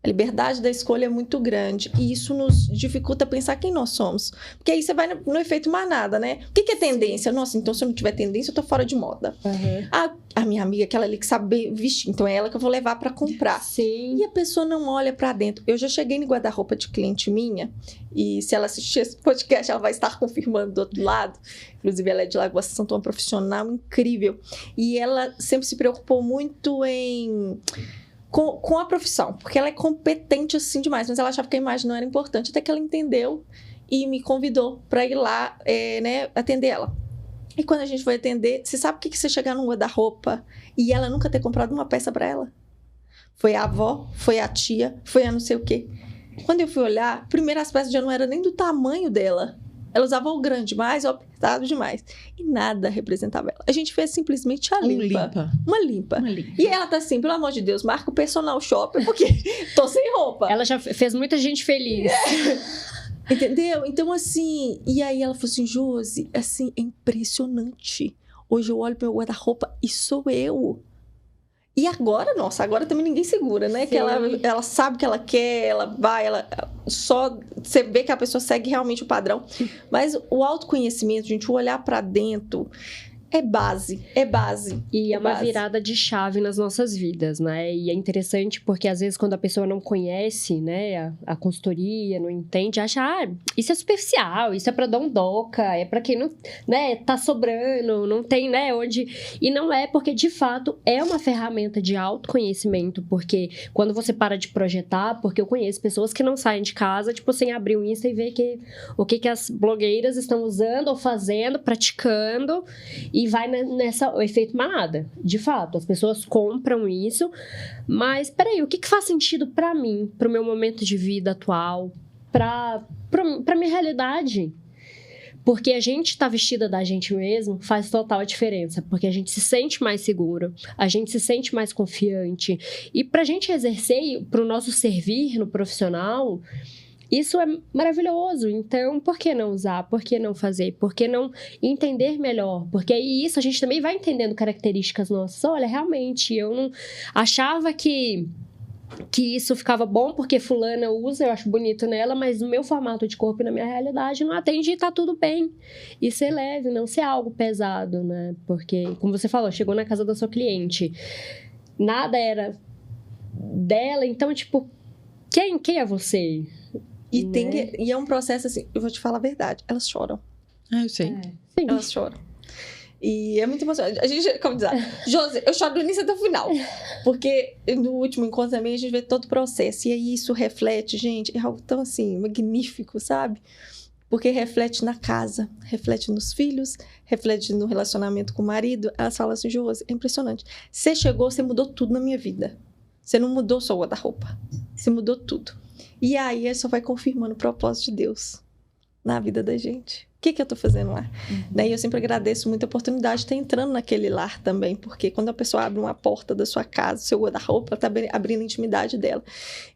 A liberdade da escolha é muito grande e isso nos dificulta pensar quem nós somos. Porque aí você vai no efeito manada, né? O que é tendência? Nossa, então se eu não tiver tendência, eu tô fora de moda. A minha amiga, aquela ali que sabe vestir, então é ela que eu vou levar para comprar. Sim. E a pessoa não olha para dentro. Eu já cheguei no guarda-roupa de cliente minha e se ela assistir esse podcast, ela vai estar confirmando do outro lado. Inclusive, ela é de Lagoa Santa, uma profissional incrível. E ela sempre se preocupou muito com a profissão, porque ela é competente assim demais, mas ela achava que a imagem não era importante, até que ela entendeu e me convidou para ir lá, né, atender ela. E quando a gente foi atender, você sabe o que você chegar num guarda-roupa e ela nunca ter comprado uma peça para ela? foi a avó, foi a tia, foi a não sei o quê. Quando eu fui olhar, primeiro as peças já não eram nem do tamanho dela. Ela usava o grande demais, o apertado demais. E nada representava ela. A gente fez simplesmente a limpa. Uma limpa. E ela tá assim, pelo amor de Deus, marca o personal shopper, porque tô sem roupa. Ela já fez muita gente feliz. Entendeu? Então, assim... E aí ela falou assim, Josi, assim, é impressionante. Hoje eu olho pro meu guarda-roupa e sou eu. E agora, nossa, agora também ninguém segura, né? Sim. Que ela sabe o que ela quer, ela vai, ela só... Você vê que a pessoa segue realmente o padrão. Mas o autoconhecimento, gente, o olhar pra dentro... É base. E é uma virada de chave nas nossas vidas, né? E é interessante porque, às vezes, quando a pessoa não conhece, né, a consultoria, não entende, acha, isso é superficial, isso é pra dondoca, é pra quem não, né, tá sobrando, não tem, né, onde... E não é, porque, de fato, é uma ferramenta de autoconhecimento, porque quando você para de projetar, porque eu conheço pessoas que não saem de casa, tipo, sem abrir o Insta e ver o que as blogueiras estão usando ou fazendo, praticando... E vai o efeito manada. De fato, as pessoas compram isso. Mas, peraí, o que faz sentido pra mim? Pro meu momento de vida atual? Pra minha realidade? Porque a gente tá vestida da gente mesmo faz total diferença. Porque a gente se sente mais seguro. A gente se sente mais confiante. E pra gente exercer, pro nosso servir no profissional... Isso é maravilhoso, então por que não usar? Por que não fazer? Por que não entender melhor? Porque aí isso a gente também vai entendendo características nossas. Olha, realmente, eu não achava que isso ficava bom porque fulana usa, eu acho bonito nela, mas no meu formato de corpo e na minha realidade não atende e tá tudo bem. E ser leve, não ser algo pesado, né? Porque, como você falou, chegou na casa da sua cliente, nada era dela, então, tipo, quem é você? E é um processo assim, eu vou te falar a verdade, elas choram. Eu sei. Sim. Elas choram. E é muito emocionante. A gente, como dizer, Josi, eu choro do início até o final. Porque no último encontro também a gente vê todo o processo. E aí isso reflete, gente, é algo tão assim, magnífico, sabe? Porque reflete na casa, reflete nos filhos, reflete no relacionamento com o marido. Elas falam assim, Josi, é impressionante. Você chegou, você mudou tudo na minha vida. Você não mudou só o guarda-roupa. Você mudou tudo. E aí, só vai confirmando o propósito de Deus na vida da gente. O que eu tô fazendo lá? Daí eu sempre agradeço muito a oportunidade de estar entrando naquele lar também, porque quando a pessoa abre uma porta da sua casa, seu guarda-roupa, ela tá abrindo a intimidade dela.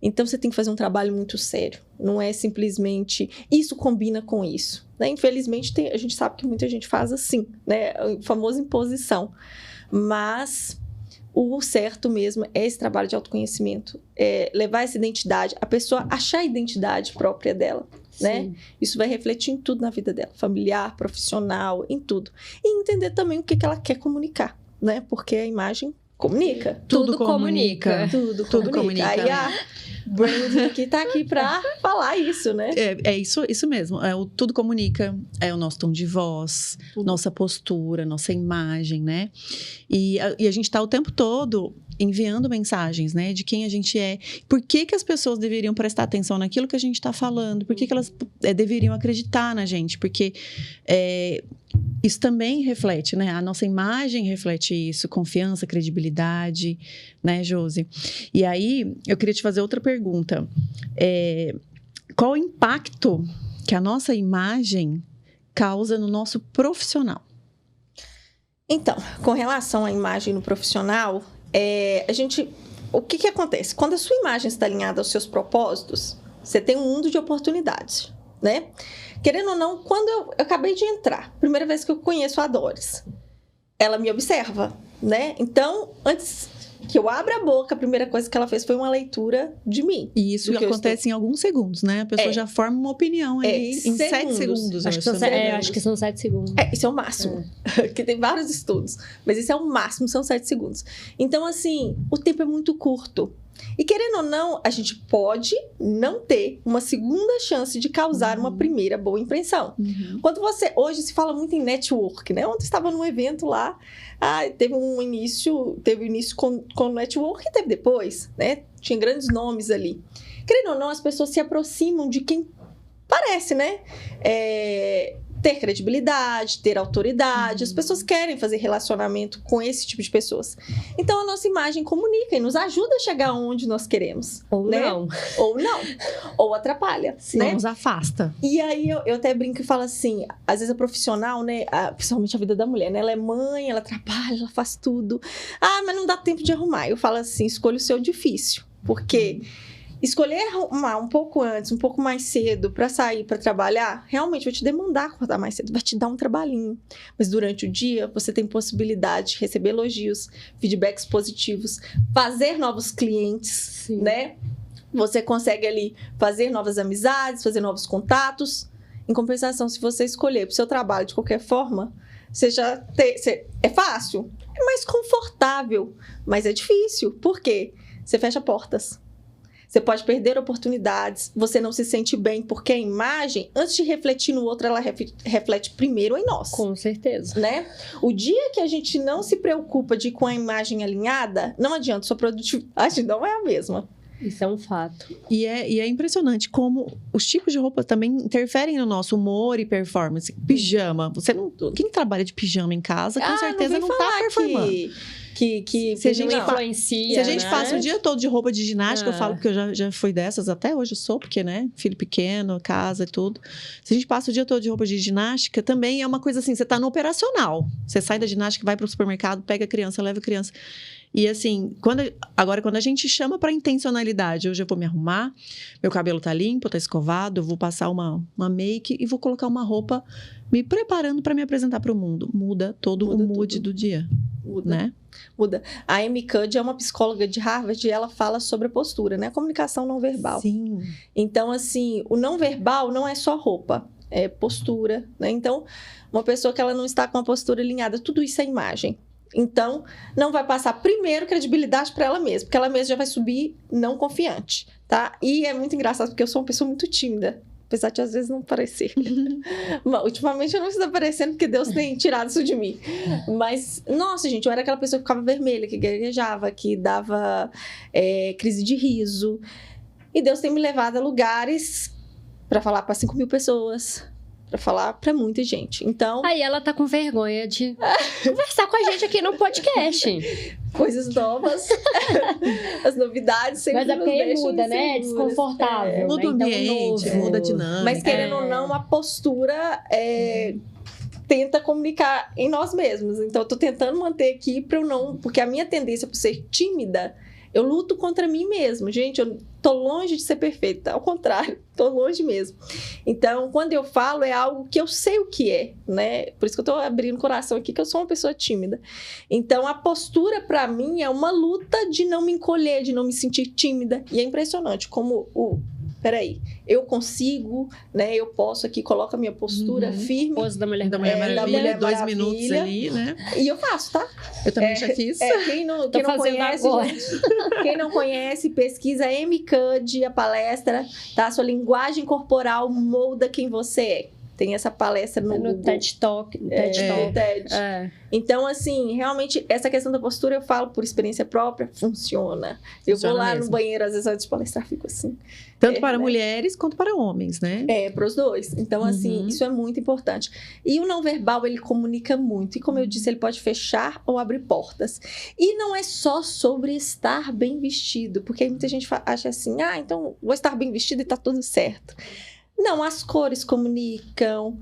Então, você tem que fazer um trabalho muito sério. Não é simplesmente, isso combina com isso. Né? Infelizmente, a gente sabe que muita gente faz assim, né? A famosa imposição. Mas... o certo mesmo é esse trabalho de autoconhecimento, é levar essa identidade, a pessoa achar a identidade própria dela, né? Isso vai refletir em tudo na vida dela, familiar, profissional, em tudo. E entender também o que ela quer comunicar, né? Porque a imagem comunica. Tudo comunica. Tudo comunica. Aí a Brand aqui tá aqui pra falar isso, né? É isso mesmo. O tudo comunica, é o nosso tom de voz, nossa postura, nossa imagem, né? E a gente tá o tempo todo enviando mensagens, né? De quem a gente é. Por que as pessoas deveriam prestar atenção naquilo que a gente tá falando? Por que elas deveriam acreditar na gente? Porque... isso também reflete, né? A nossa imagem reflete isso, confiança, credibilidade, né, Josi? E aí, eu queria te fazer outra pergunta. Qual o impacto que a nossa imagem causa no nosso profissional? Então, com relação à imagem no profissional, o que acontece? Quando a sua imagem está alinhada aos seus propósitos, você tem um mundo de oportunidades, né? Querendo ou não, quando eu acabei de entrar, primeira vez que eu conheço a Doris, ela me observa, né? Então, antes que eu abra a boca, a primeira coisa que ela fez foi uma leitura de mim. E isso acontece em alguns segundos, né? A pessoa já forma uma opinião aí em 7 segundos. Acho que são 7 segundos. Isso é o máximo. Porque tem vários estudos. Mas esse é o máximo, são 7 segundos. Então, assim, o tempo é muito curto. E querendo ou não, a gente pode não ter uma segunda chance de causar uma primeira boa impressão. Quando hoje se fala muito em network, né? Ontem estava num evento lá, teve o início com network e teve depois, né? Tinha grandes nomes ali. Querendo ou não, as pessoas se aproximam de quem parece, né? ter credibilidade, ter autoridade. As pessoas querem fazer relacionamento com esse tipo de pessoas. Então, a nossa imagem comunica e nos ajuda a chegar onde nós queremos. Ou né? não. Ou não. Ou atrapalha, Não né? nos afasta. E aí, eu até brinco e falo assim, às vezes a profissional, né, principalmente a vida da mulher, né? Ela é mãe, ela trabalha, ela faz tudo. Mas não dá tempo de arrumar. Eu falo assim, escolha o seu difícil. Porque escolher arrumar um pouco antes, um pouco mais cedo para sair, para trabalhar, realmente vai te demandar acordar mais cedo, vai te dar um trabalhinho. Mas durante o dia, você tem possibilidade de receber elogios, feedbacks positivos, fazer novos clientes, Sim. né? Você consegue ali fazer novas amizades, fazer novos contatos. Em compensação, se você escolher para o seu trabalho de qualquer forma, é fácil, é mais confortável, mas é difícil. Por quê? Você fecha portas. Você pode perder oportunidades, você não se sente bem, porque a imagem, antes de refletir no outro, ela reflete primeiro em nós. Com certeza. Né? O dia que a gente não se preocupa de ir com a imagem alinhada, não adianta, sua produtividade não é a mesma. Isso é um fato. E é impressionante como os tipos de roupa também interferem no nosso humor e performance. Pijama. Quem trabalha de pijama em casa, com certeza não tá performando. Se a gente influencia, Se a gente né? passa o dia todo de roupa de ginástica, eu falo porque eu já fui dessas, até hoje eu sou, porque, né, filho pequeno, casa e tudo. Se a gente passa o dia todo de roupa de ginástica, também é uma coisa assim, você tá no operacional. Você sai da ginástica, vai pro supermercado, pega a criança, leva a criança. E assim, quando a gente chama pra intencionalidade, hoje eu vou me arrumar, meu cabelo tá limpo, tá escovado, eu vou passar uma make e vou colocar uma roupa me preparando pra me apresentar pro mundo. Muda todo o mood do dia. Muda. Né? Muda. A Amy Cuddy é uma psicóloga de Harvard e ela fala sobre a postura, né? A comunicação não verbal. Sim. Então, assim, o não verbal não é só roupa, é postura, né? Então, uma pessoa que ela não está com a postura alinhada, tudo isso é imagem. Então, não vai passar primeiro credibilidade para ela mesma, porque ela mesma já vai subir não confiante, tá? E é muito engraçado, porque eu sou uma pessoa muito tímida. Apesar de às vezes não parecer. Mas, ultimamente eu não estou aparecendo porque Deus tem tirado isso de mim. Mas, nossa, gente, eu era aquela pessoa que ficava vermelha, que gaguejava, que dava crise de riso. E Deus tem me levado a lugares para falar para 5.000 pessoas, para falar para muita gente. Então, Aí ela tá com vergonha de conversar com a gente aqui no podcast. coisas novas, as novidades sempre Mas é nos porque deixam muda, né? É inseguras. desconfortável. Muda o né? Então, ambiente, novo. muda a dinâmica. Mas querendo ou não, a postura tenta comunicar em nós mesmos. Então, eu tô tentando manter aqui para eu não... Porque a minha tendência por ser tímida, eu luto contra mim mesmo. Gente, eu tô longe de ser perfeita. Ao contrário, tô longe mesmo. Então, quando eu falo, é algo que eu sei o que é, né? Por isso que eu tô abrindo o coração aqui, que eu sou uma pessoa tímida. Então, a postura, para mim, é uma luta de não me encolher, de não me sentir tímida. E é impressionante como peraí, eu consigo, né? Eu posso aqui, coloco a minha postura firme. Pose da Mulher Da Mulher da Maravilha, Mulher 2 Maravilha. minutos ali, né? E eu faço, tá? Eu também já fiz. Quem não Tô fazendo conhece, agora. gente, quem não conhece, pesquisa Amy Cuddy, a palestra, tá? Sua linguagem corporal molda quem você é. Tem essa palestra no No Google. TED Talk. No TED. TED. Então, assim, realmente, essa questão da postura, eu falo por experiência própria, funciona. Eu vou lá mesmo. no banheiro, às vezes, antes de palestrar, fico assim. Tanto para né? mulheres quanto para homens, né? Para os dois. Então, assim, isso é muito importante. E o não verbal, ele comunica muito. E como eu disse, ele pode fechar ou abrir portas. E não é só sobre estar bem vestido. Porque aí muita gente acha assim, então vou estar bem vestido e tá tudo certo. Não, as cores comunicam,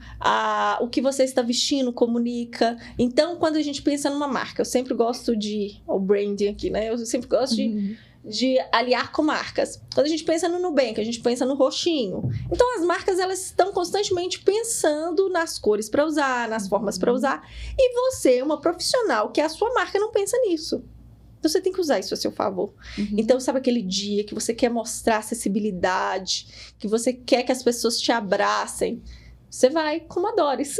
o que você está vestindo comunica. Então, quando a gente pensa numa marca, eu sempre gosto o branding aqui, né? Eu sempre gosto de aliar com marcas. Quando a gente pensa no Nubank, a gente pensa no roxinho. Então, as marcas, elas estão constantemente pensando nas cores para usar, nas formas para usar. E você, uma profissional, que é a sua marca, não pensa nisso. Então, você tem que usar isso a seu favor. Então, sabe aquele dia que você quer mostrar acessibilidade, que você quer que as pessoas te abracem? Você vai como a Doris.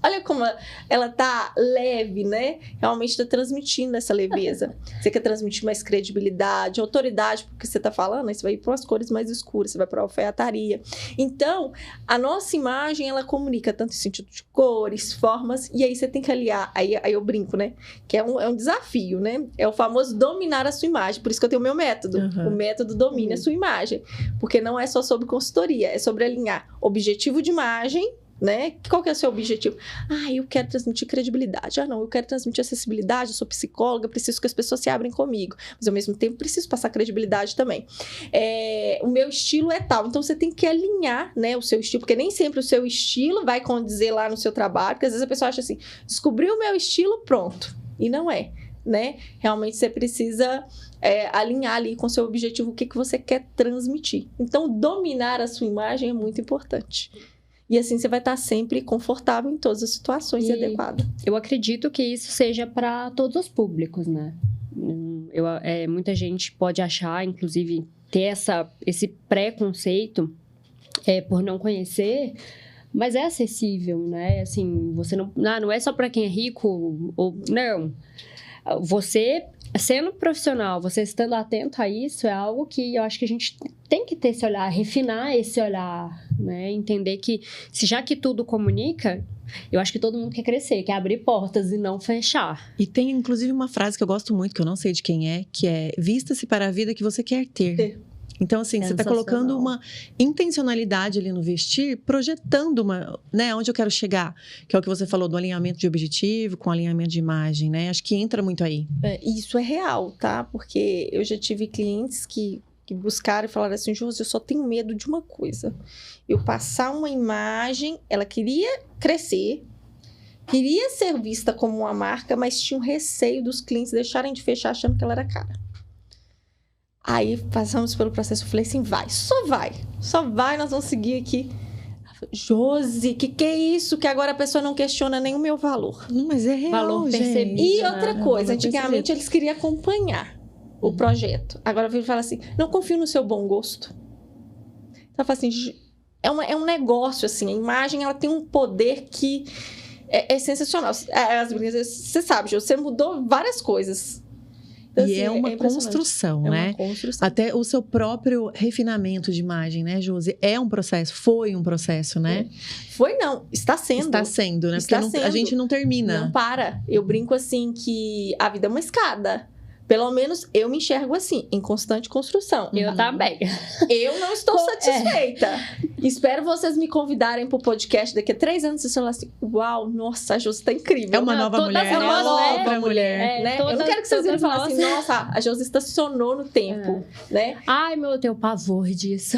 Olha como ela tá leve, né? Realmente tá transmitindo essa leveza. Você quer transmitir mais credibilidade, autoridade, porque você tá falando, aí você vai ir para umas cores mais escuras, você vai para a alfaiataria. Então, a nossa imagem, ela comunica tanto em sentido de cores, formas, e aí você tem que aliar. Aí eu brinco, né? Que é um desafio, né? É o famoso dominar a sua imagem. Por isso que eu tenho o meu método. O método domina a sua imagem. Porque não é só sobre consultoria, é sobre alinhar objetivo de imagem, né? Qual que é o seu objetivo? Eu quero transmitir credibilidade. Não, eu quero transmitir acessibilidade, eu sou psicóloga, preciso que as pessoas se abrem comigo. Mas, ao mesmo tempo, preciso passar credibilidade também. O meu estilo é tal. Então, você tem que alinhar, né, o seu estilo, porque nem sempre o seu estilo vai condizer lá no seu trabalho, porque às vezes a pessoa acha assim, descobri o meu estilo, pronto. E não é, né? Realmente, você precisa alinhar ali com o seu objetivo, o que você quer transmitir. Então, dominar a sua imagem é muito importante. E assim você vai estar sempre confortável em todas as situações e adequada. Eu acredito que isso seja para todos os públicos, né? Muita gente pode achar, inclusive, ter esse preconceito por não conhecer, mas é acessível, né? Assim, você não é só para quem é rico, não. Você, sendo profissional, você estando atento a isso, é algo que eu acho que a gente tem que ter esse olhar, refinar esse olhar, né? Entender que, já que tudo comunica, eu acho que todo mundo quer crescer, quer abrir portas e não fechar. E tem, inclusive, uma frase que eu gosto muito, que eu não sei de quem é, que é: vista-se para a vida que você quer ter. Então, assim, você está colocando uma intencionalidade ali no vestir, projetando né, onde eu quero chegar. Que é o que você falou do alinhamento de objetivo com alinhamento de imagem, né? Acho que entra muito aí. Isso é real, tá? Porque eu já tive clientes que buscaram e falaram assim: Josi, eu só tenho medo de uma coisa. Eu passar uma imagem, ela queria crescer, queria ser vista como uma marca, mas tinha um receio dos clientes deixarem de fechar achando que ela era cara. Aí, passamos pelo processo, eu falei assim, só vai, nós vamos seguir aqui. Josi, que é isso? Que agora a pessoa não questiona nem o meu valor. Não, mas é real, valor percebido. E outra coisa, antigamente eles queriam acompanhar o projeto. Agora ele fala assim, não confio no seu bom gosto. Então, fala assim, é um negócio, assim, a imagem, ela tem um poder que é sensacional. Você sabe, Josi, você mudou várias coisas. Então, e assim, é uma construção, né? Uma construção. Até o seu próprio refinamento de imagem, né, Josi? É um processo, foi um processo, né? Foi não, está sendo. Está sendo, né? Porque a gente não termina. Não para. Eu brinco assim que a vida é uma escada. Pelo menos eu me enxergo assim, em constante construção. Eu também. Eu não estou satisfeita. Espero vocês me convidarem pro podcast daqui a 3 anos e vocês falarem assim, uau, nossa, a Josi tá incrível. É uma nova mulher. É uma nova mulher. né? Eu não quero que vocês virem falar assim, nossa, a Josi estacionou no tempo, né? Ai, eu tenho pavor disso.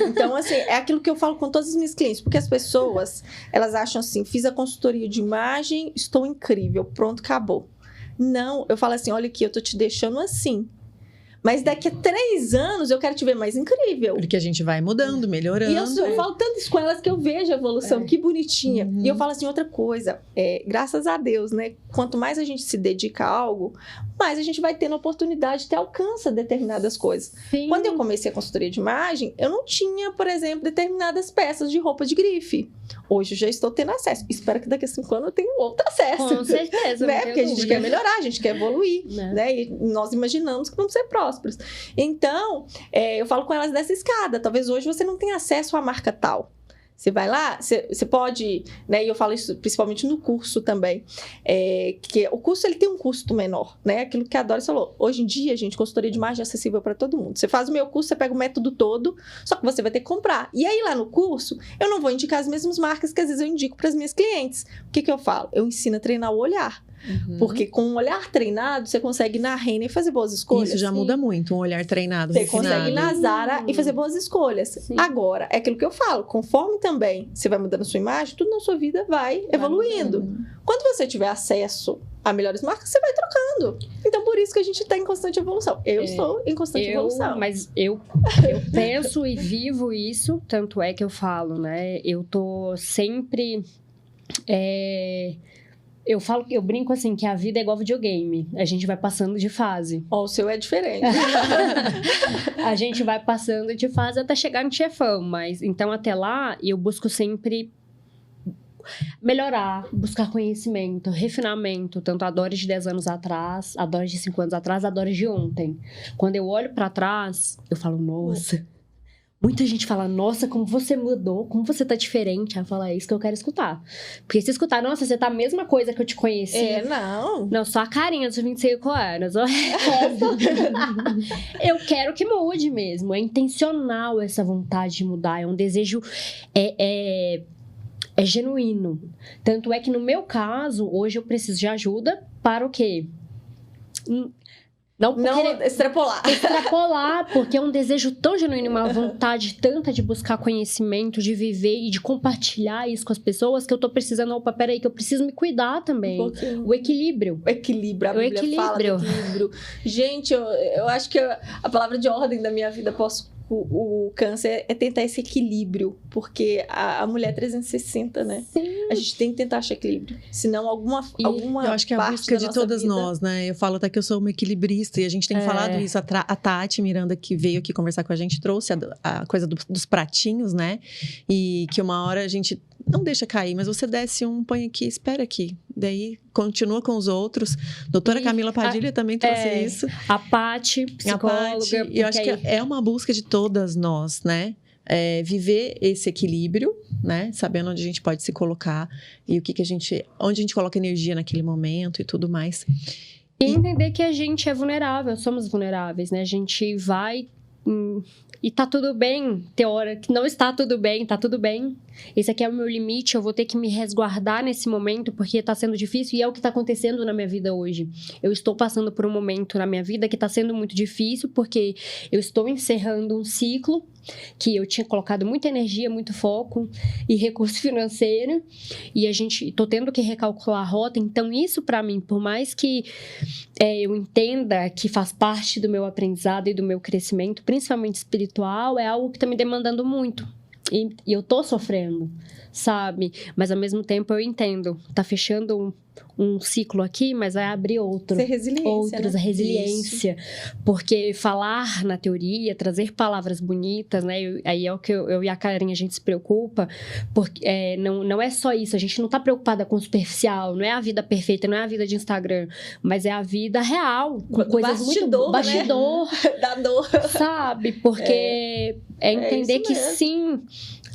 Então, assim, é aquilo que eu falo com todos os meus clientes, porque as pessoas, elas acham assim, fiz a consultoria de imagem, estou incrível, pronto, acabou. Não, eu falo assim, olha aqui, eu tô te deixando assim. Mas daqui a 3 anos eu quero te ver mais incrível. Porque a gente vai mudando, melhorando. E eu falo tanto isso com elas que eu vejo a evolução, que bonitinha. E eu falo assim, outra coisa, graças a Deus, né? Quanto mais a gente se dedica a algo, mais a gente vai tendo a oportunidade de ter alcança determinadas coisas. Sim. Quando eu comecei a consultoria de imagem, eu não tinha, por exemplo, determinadas peças de roupa de grife. Hoje eu já estou tendo acesso. Espero que daqui a 5 anos eu tenha outro acesso. Com certeza. Né? Porque a gente quer melhorar, a gente quer evoluir. Né? E nós imaginamos que vamos ser prósperos. Então, eu falo com elas dessa escada. Talvez hoje você não tenha acesso à marca tal. Você vai lá, você pode, né? E eu falo isso principalmente no curso também, que o curso ele tem um custo menor, né? Aquilo que a Doris falou. Hoje em dia, gente, consultoria de imagem é acessível para todo mundo. Você faz o meu curso, você pega o método todo, só que você vai ter que comprar. E aí lá no curso, eu não vou indicar as mesmas marcas que às vezes eu indico para as minhas clientes. O que eu falo? Eu ensino a treinar o olhar. Porque com um olhar treinado, você consegue ir na Renner e fazer boas escolhas. Isso já muda muito, um olhar treinado. Você consegue ir na Zara e fazer boas escolhas. Sim. Agora, é aquilo que eu falo, conforme também você vai mudando a sua imagem, tudo na sua vida vai evoluindo. Quando você tiver acesso a melhores marcas, você vai trocando. Então, por isso que a gente está em constante evolução. Eu estou em constante evolução. Mas eu penso e vivo isso, tanto é que eu falo, né? Eu tô sempre... Eu brinco assim, que a vida é igual videogame. A gente vai passando de fase. O seu é diferente. A gente vai passando de fase até chegar no chefão. Mas, então, até lá, eu busco sempre melhorar, buscar conhecimento, refinamento. Tanto a Doris de 10 anos atrás, a Doris de 5 anos atrás, a Doris de ontem. Quando eu olho pra trás, eu falo, nossa... Muita gente fala, nossa, como você mudou, como você tá diferente. Aí eu falo, é isso que eu quero escutar. Porque se escutar, nossa, você tá a mesma coisa que eu te conheci. Não. Não, só a carinha dos 25 anos. O resto... eu quero que mude mesmo. É intencional essa vontade de mudar. É um desejo... é genuíno. Tanto é que no meu caso, hoje eu preciso de ajuda para o quê? Não extrapolar, porque é um desejo tão genuíno, uma vontade tanta de buscar conhecimento, de viver e de compartilhar isso com as pessoas, que eu tô precisando, opa, peraí, que eu preciso me cuidar também. O equilíbrio. A Bíblia fala do equilíbrio. Gente, eu acho que a palavra de ordem da minha vida o câncer é tentar esse equilíbrio, porque a mulher é 360, né? Sim. A gente tem que tentar achar equilíbrio, senão alguma eu acho que é a busca de todas nós, né? Eu falo até que eu sou uma equilibrista e a gente tem falado isso. A Tati Miranda, que veio aqui conversar com a gente, trouxe a coisa dos pratinhos, né? E que uma hora a gente não deixa cair, mas você desce põe aqui, espera aqui. Daí continua com os outros. Doutora Camila Padilha também trouxe isso. A Pati, psicóloga. E eu acho que é uma busca de todas nós, né? Viver esse equilíbrio, né? Sabendo onde a gente pode se colocar e onde a gente coloca energia naquele momento e tudo mais. E entender que a gente é vulnerável, somos vulneráveis, né? A gente vai e tá tudo bem. Tem hora que não está tudo bem, tá tudo bem. Esse aqui é o meu limite, eu vou ter que me resguardar nesse momento porque tá sendo difícil e é o que tá acontecendo na minha vida hoje. Eu estou passando por um momento na minha vida que tá sendo muito difícil porque eu estou encerrando um ciclo que eu tinha colocado muita energia, muito foco e recurso financeiro e tô tendo que recalcular a rota. Então isso pra mim, por mais que eu entenda que faz parte do meu aprendizado e do meu crescimento, principalmente espiritual, é algo que tá me demandando muito. E eu tô sofrendo, sabe? Mas ao mesmo tempo eu entendo. Tá fechando um ciclo aqui, mas vai abrir outro. Ser resiliência, né? A resiliência. Isso. Porque falar na teoria, trazer palavras bonitas, né? Aí é o que eu e a Karen, a gente se preocupa. Porque não é só isso. A gente não tá preocupada com o superficial. Não é a vida perfeita, não é a vida de Instagram. Mas é a vida real. Com coisas bastidor, bastidor. Né? Da dor. Sabe? Porque é entender que sim,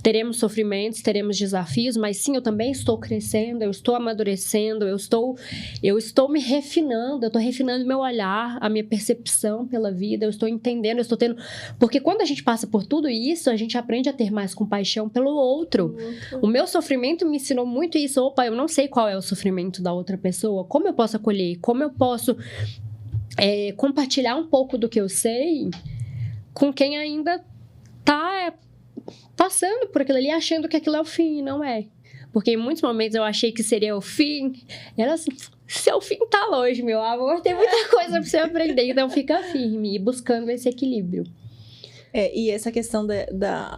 teremos sofrimentos, teremos desafios, mas sim, eu também estou crescendo, eu estou amadurecendo, eu estou me refinando, eu estou refinando meu olhar, a minha percepção pela vida, eu estou entendendo, eu estou tendo... Porque quando a gente passa por tudo isso, a gente aprende a ter mais compaixão pelo outro. O meu sofrimento me ensinou muito isso. Opa, eu não sei qual é o sofrimento da outra pessoa, como eu posso acolher, como eu posso compartilhar um pouco do que eu sei com quem ainda tá passando por aquilo ali, achando que aquilo é o fim, não é. Porque em muitos momentos eu achei que seria o fim. Era assim, seu fim tá longe, meu amor. Tem muita coisa pra você aprender. Então fica firme e buscando esse equilíbrio. E essa questão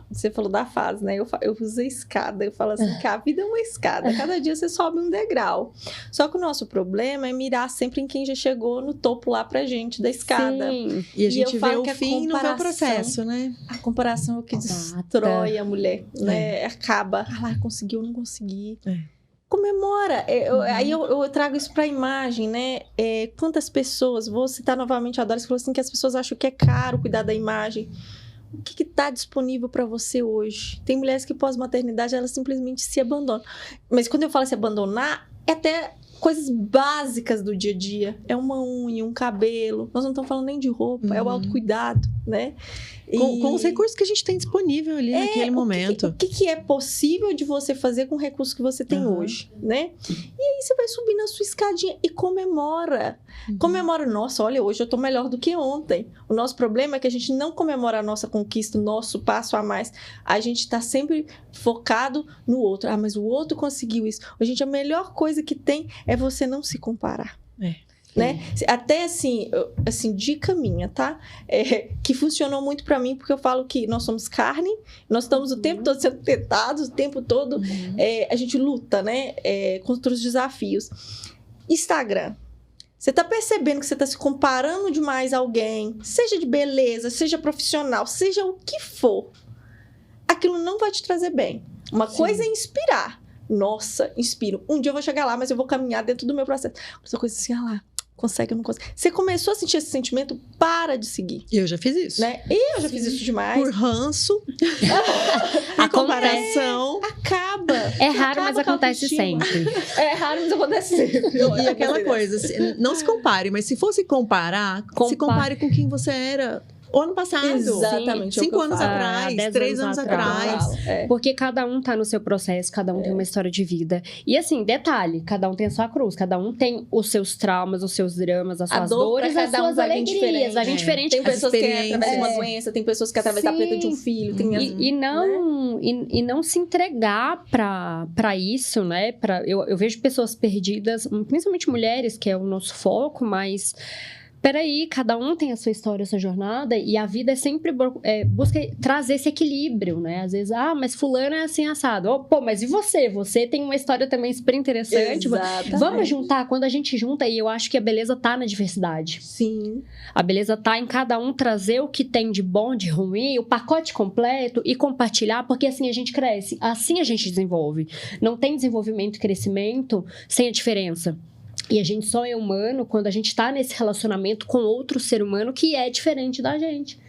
você falou da fase, né? Eu usei escada, eu falo assim, que a vida é uma escada, cada dia você sobe um degrau. Só que o nosso problema é mirar sempre em quem já chegou no topo lá pra gente da escada. Sim. E a gente vê o fim e não vê o processo, né? A comparação é o que destrói a mulher, né? Acaba, conseguiu, não consegui. Comemora. Aí eu trago isso pra imagem, né? Quantas pessoas, vou citar novamente a Doris, falou assim que as pessoas acham que é caro cuidar da imagem. O que está disponível para você hoje? Tem mulheres que pós-maternidade, elas simplesmente se abandonam. Mas quando eu falo se abandonar, é até coisas básicas do dia a dia. É uma unha, um cabelo. Nós não estamos falando nem de roupa, é o autocuidado, né? Com os recursos que a gente tem disponível ali naquele momento. O que é possível de você fazer com o recurso que você tem hoje, né? E aí você vai subir na sua escadinha e comemora. Comemora, nossa, olha, hoje eu tô melhor do que ontem. O nosso problema é que a gente não comemora a nossa conquista, o nosso passo a mais. A gente tá sempre focado no outro. Mas o outro conseguiu isso. Gente, a melhor coisa que tem é você não se comparar. Né? Até assim, dica minha, tá? Que funcionou muito pra mim, porque eu falo que nós somos carne, nós estamos o tempo todo sendo tentados, o tempo todo a gente luta, né? Contra os desafios. Instagram. Você tá percebendo que você tá se comparando demais a alguém, seja de beleza, seja profissional, seja o que for. Aquilo não vai te trazer bem. Uma coisa é inspirar. Nossa, inspiro. Um dia eu vou chegar lá, mas eu vou caminhar dentro do meu processo. Outra coisa assim, lá. Consegue ou não consegue. Você começou a sentir esse sentimento, para de seguir. Eu já fiz isso. Né? Eu já fiz isso demais. Por ranço. A comparação. Acaba. É raro, mas acontece sempre. É raro, mas acontece sempre. E aquela coisa, não se compare, mas se fosse comparar, se compare com quem você era o ano passado. Exatamente. 5 anos atrás, 10 3 anos anos atrás. atrás. Porque cada um tá no seu processo, cada um tem uma história de vida. E assim, detalhe, cada um tem a sua cruz, cada um tem os seus traumas, os seus dramas, as suas dores, as suas alegrias. Vai vir diferente. Tem pessoas que é através de uma doença, tem pessoas que é através da perda de um filho. Tem E não se entregar pra isso, né? Eu vejo pessoas perdidas, principalmente mulheres, que é o nosso foco, mas... Peraí, cada um tem a sua história, a sua jornada, e a vida é sempre busca trazer esse equilíbrio, né? Às vezes, mas fulano é assim, assado. Pô, mas e você? Você tem uma história também super interessante. Exatamente. Vamos juntar? Quando a gente junta, e eu acho que a beleza tá na diversidade. Sim. A beleza tá em cada um trazer o que tem de bom, de ruim, o pacote completo e compartilhar, porque assim a gente cresce, assim a gente desenvolve. Não tem desenvolvimento e crescimento sem a diferença. E a gente só é humano quando a gente está nesse relacionamento com outro ser humano que é diferente da gente.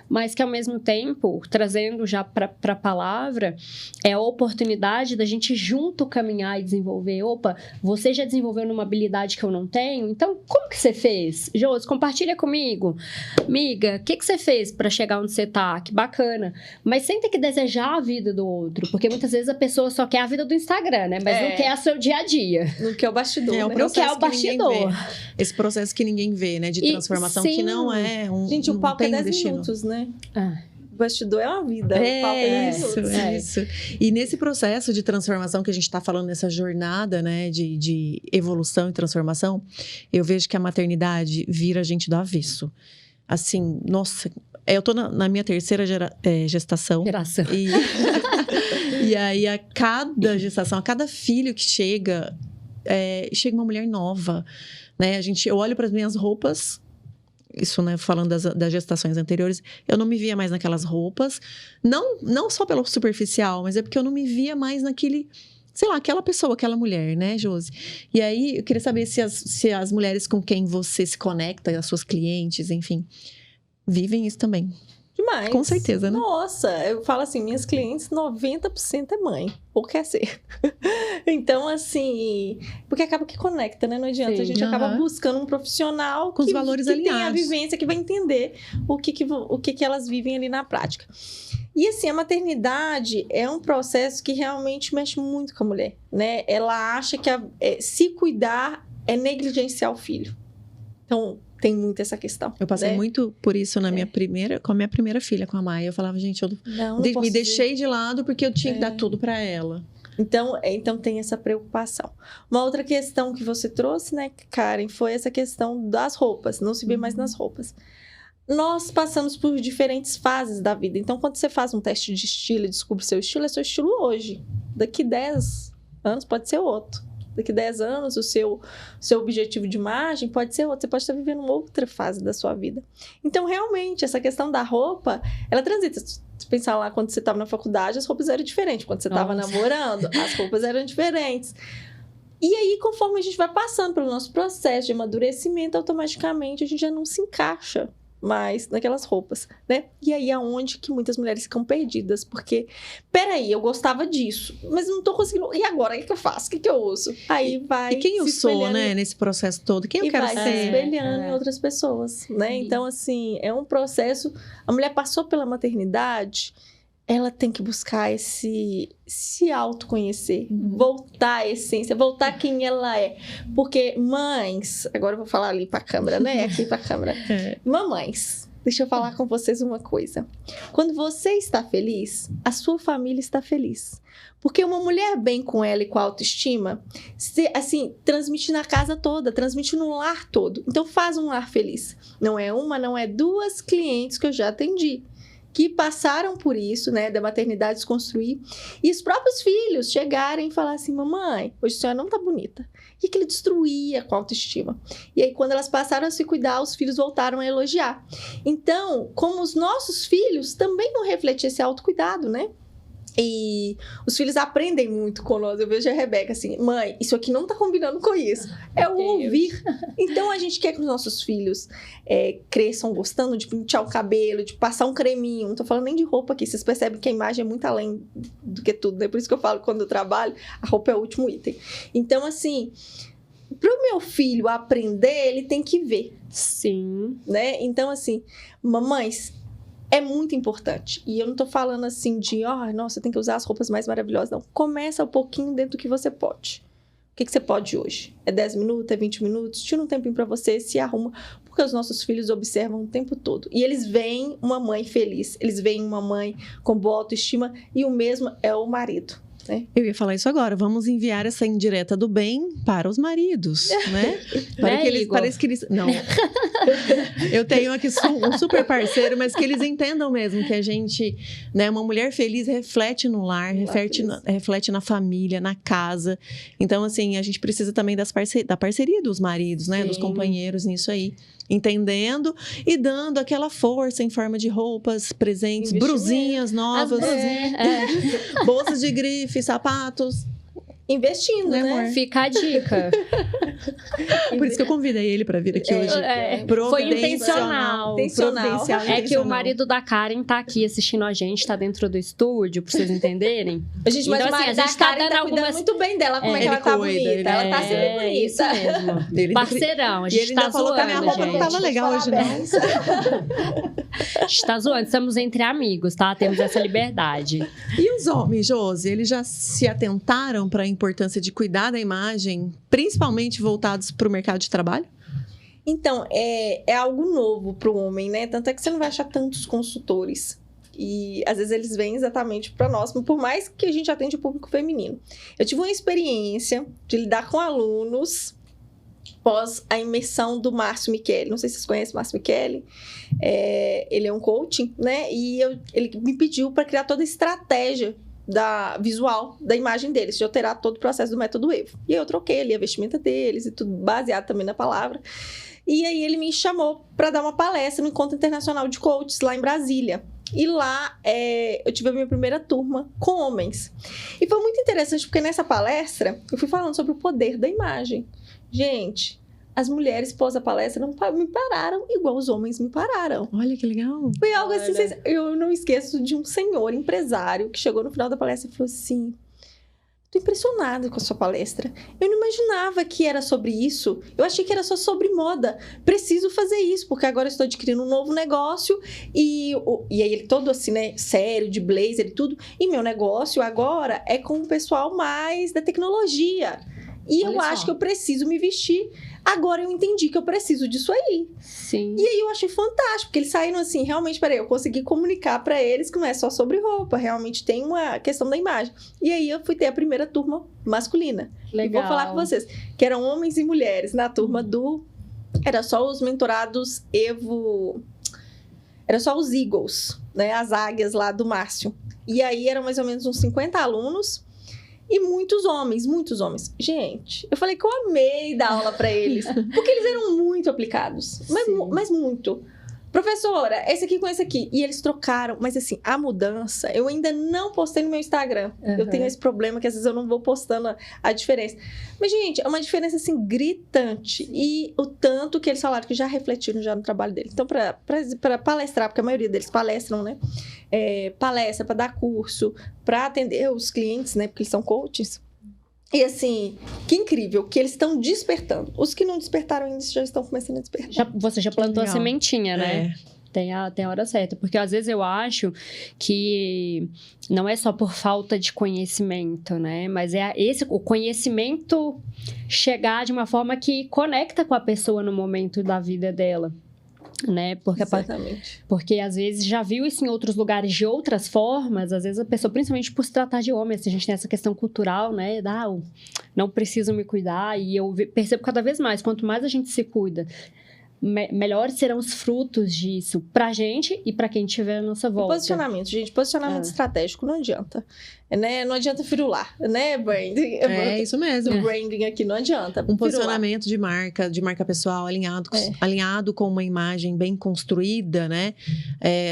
Mas que, ao mesmo tempo, trazendo já para a palavra, é a oportunidade da gente junto caminhar e desenvolver. Opa, você já desenvolveu numa habilidade que eu não tenho? Então, como que você fez? Josi, compartilha comigo. Amiga, o que você fez para chegar onde você tá? Que bacana. Mas sem ter que desejar a vida do outro, porque muitas vezes a pessoa só quer a vida do Instagram, né? Mas não quer o seu dia a dia. Não quer o bastidor, É o né? Não quer o bastidor. Esse processo que ninguém vê, né? De transformação, que não é um Gente, o palco é 10 destino. minutos, né? Ah. O bastidor é uma vida. O palco é 10 minutos. Isso. E nesse processo de transformação que a gente está falando, nessa jornada, né, de evolução e transformação, eu vejo que a maternidade vira a gente do avesso. Assim, nossa, eu tô na minha terceira gestação. E aí, a cada gestação, a cada filho que chega uma mulher nova, né? Eu olho para as minhas roupas, isso, né, falando das gestações anteriores, eu não me via mais naquelas roupas, não só pelo superficial, mas é porque eu não me via mais naquele, sei lá, aquela pessoa, aquela mulher, né, Josi? E aí, eu queria saber se as mulheres com quem você se conecta, as suas clientes, enfim, vivem isso também. Demais. Com certeza, né? Nossa, eu falo assim, minhas clientes, 90% é mãe, ou quer ser. Então, assim, porque acaba que conecta, né? Não adianta, a gente acaba buscando um profissional com os valores alinhados, tem a vivência, que vai entender o que elas vivem ali na prática. E assim, a maternidade é um processo que realmente mexe muito com a mulher, né? Ela acha que se cuidar é negligenciar o filho. Então, tem muito essa questão. Eu passei muito por isso com a minha primeira filha, com a Maia. Eu falava, gente, eu me deixei de lado porque eu tinha que dar tudo para ela. Então tem essa preocupação. Uma outra questão que você trouxe, né, Karen, foi essa questão das roupas, não se vê mais nas roupas. Nós passamos por diferentes fases da vida. Então, quando você faz um teste de estilo e descobre seu estilo, é seu estilo hoje. Daqui 10 anos pode ser outro. Daqui 10 anos, o seu objetivo de imagem pode ser outro. Você pode estar vivendo uma outra fase da sua vida. Então, realmente, essa questão da roupa, ela transita. Se pensar lá, quando você estava na faculdade, as roupas eram diferentes. Quando você estava namorando, as roupas eram diferentes. E aí, conforme a gente vai passando pelo nosso processo de amadurecimento, automaticamente a gente já não se encaixa mais naquelas roupas, né? E aí é onde que muitas mulheres ficam perdidas, porque, peraí, eu gostava disso, mas não tô conseguindo, e agora, o que eu faço? O que eu uso? Aí vai e quem eu sou, né, nesse processo todo? Quem eu quero ser? E vai se espelhando em outras pessoas, né? Então, assim, é um processo, a mulher passou pela maternidade, ela tem que buscar se autoconhecer, voltar à essência, voltar quem ela é. Porque mães, agora eu vou falar ali pra câmera, né? Aqui pra câmera. Mamães, deixa eu falar com vocês uma coisa. Quando você está feliz, a sua família está feliz. Porque uma mulher bem com ela e com a autoestima, assim, transmite na casa toda, transmite no lar todo. Então faz um lar feliz. Não é uma, não é duas clientes que eu já atendi, que passaram por isso, né, da maternidade se construir, e os próprios filhos chegarem e falar assim, mamãe, hoje a senhora não tá bonita. E aquilo destruía com a autoestima. E aí, quando elas passaram a se cuidar, os filhos voltaram a elogiar. Então, como os nossos filhos também vão refletir esse autocuidado, né? E os filhos aprendem muito com nós. Eu vejo a Rebeca assim, mãe, isso aqui não tá combinando com isso. É o ouvir. Então, a gente quer que os nossos filhos cresçam gostando de pentear o cabelo, de passar um creminho. Não tô falando nem de roupa aqui. Vocês percebem que a imagem é muito além do que tudo, né? Por isso que eu falo, quando eu trabalho, a roupa é o último item. Então, assim, Para o meu filho aprender, ele tem que ver, Sim. né? Então, assim, mamães, é muito importante. E eu não tô falando assim de, nossa, você tem que usar as roupas mais maravilhosas. Não, começa um pouquinho dentro do que você pode. O que você pode hoje? É 10 minutos? É 20 minutos? Tira um tempinho para você, se arruma. Porque os nossos filhos observam o tempo todo. E eles veem uma mãe feliz. Eles veem uma mãe com boa autoestima. E o mesmo é o marido, né? Eu ia falar isso agora. Vamos enviar essa indireta do bem para os maridos, né? Para que eles, Igor? parece que eles... Não. Eu tenho aqui um super parceiro, mas que eles entendam mesmo que a gente, né, uma mulher feliz reflete no lar, reflete na família, na casa. Então, assim, a gente precisa também da parceria dos maridos, né? Sim. Dos companheiros nisso aí. Entendendo e dando aquela força em forma de roupas, presentes, brusinhas novas, bolsas de grife, sapatos. Investindo, Né, né? amor? Fica a dica. Por isso que eu convidei ele para vir aqui hoje. Foi intencional. Intencional. É que o marido da Karen tá aqui assistindo a gente, tá dentro do estúdio, pra vocês entenderem. Mas Então, o marido assim, a gente da tá Karen dando tá cuidando algumas- muito bem dela, como é que ela ele tá cuida, bonita. ele- Ela tá sempre bonita. Isso mesmo. Ele- Parceirão, a E gente ele tá ainda falou que a minha zoando, roupa não gente. tava legal hoje, não. Parabéns. A gente tá zoando, estamos entre amigos, tá? Temos essa liberdade. E os homens, Josi, eles já se atentaram para a importância de cuidar da imagem, principalmente voltados para o mercado de trabalho? Então, é algo novo para o homem, né? Tanto é que você não vai achar tantos consultores. E às vezes eles vêm exatamente para nós, por mais que a gente atende o público feminino. Eu tive uma experiência de lidar com alunos pós a imersão do Márcio Michele. Não sei se vocês conhecem o Márcio Michele. Ele é um coaching, né? E ele me pediu para criar toda a estratégia visual da imagem deles, de alterar todo o processo do método Evo. E aí eu troquei ali a vestimenta deles e tudo baseado também na palavra. E aí ele me chamou para dar uma palestra no Encontro Internacional de Coaches lá em Brasília. E lá eu tive a minha primeira turma com homens. E foi muito interessante porque nessa palestra eu fui falando sobre o poder da imagem. Gente, as mulheres pós a palestra não me pararam igual os homens me pararam. Olha que legal. Foi algo assim, eu não esqueço de um senhor empresário que chegou no final da palestra e falou assim: tô impressionado com a sua palestra. Eu não imaginava que era sobre isso. Eu achei que era só sobre moda. Preciso fazer isso, porque agora eu estou adquirindo um novo negócio. E aí ele todo assim, né, sério, de blazer e tudo. E meu negócio agora é com o pessoal mais da tecnologia. E eu acho que eu preciso me vestir. Agora eu entendi que eu preciso disso aí. Sim. E aí eu achei fantástico, porque eles saíram assim, realmente, peraí, eu consegui comunicar pra eles que não é só sobre roupa, realmente tem uma questão da imagem. E aí eu fui ter a primeira turma masculina. Legal. E vou falar com vocês, que eram homens e mulheres na turma era só os mentorados Evo... Era só os Eagles, né? As águias lá do Márcio. E aí eram mais ou menos uns 50 alunos. E muitos homens. Gente, eu falei que eu amei dar aula pra eles. Porque eles eram muito aplicados. Mas muito. Professora, esse aqui com esse aqui. E eles trocaram. Mas assim, a mudança, eu ainda não postei no meu Instagram. Uhum. Eu tenho esse problema que às vezes eu não vou postando a diferença. Mas, gente, é uma diferença assim, gritante. E o tanto que eles falaram que já refletiram já no trabalho deles. Então, pra palestrar, porque a maioria deles palestram, né? Palestra, para dar curso, para atender os clientes, né? Porque eles são coaches. E assim, que incrível que eles estão despertando. Os que não despertaram ainda já estão começando a despertar. Você já plantou a sementinha, né? Tem a hora certa. Porque às vezes eu acho que não é só por falta de conhecimento, né? Mas o conhecimento chegar de uma forma que conecta com a pessoa no momento da vida dela. Né? Exatamente. Porque às vezes já viu isso em outros lugares de outras formas, às vezes a pessoa, principalmente por se tratar de homem, assim, a gente tem essa questão cultural, né? Não preciso me cuidar, e eu percebo cada vez mais, quanto mais a gente se cuida, melhores serão os frutos disso pra gente e pra quem tiver à nossa volta. Posicionamento, gente, posicionamento estratégico não adianta, né? Não adianta firular, né, branding? É isso mesmo. O branding aqui não adianta. Um posicionamento de marca pessoal alinhado com uma imagem bem construída, né?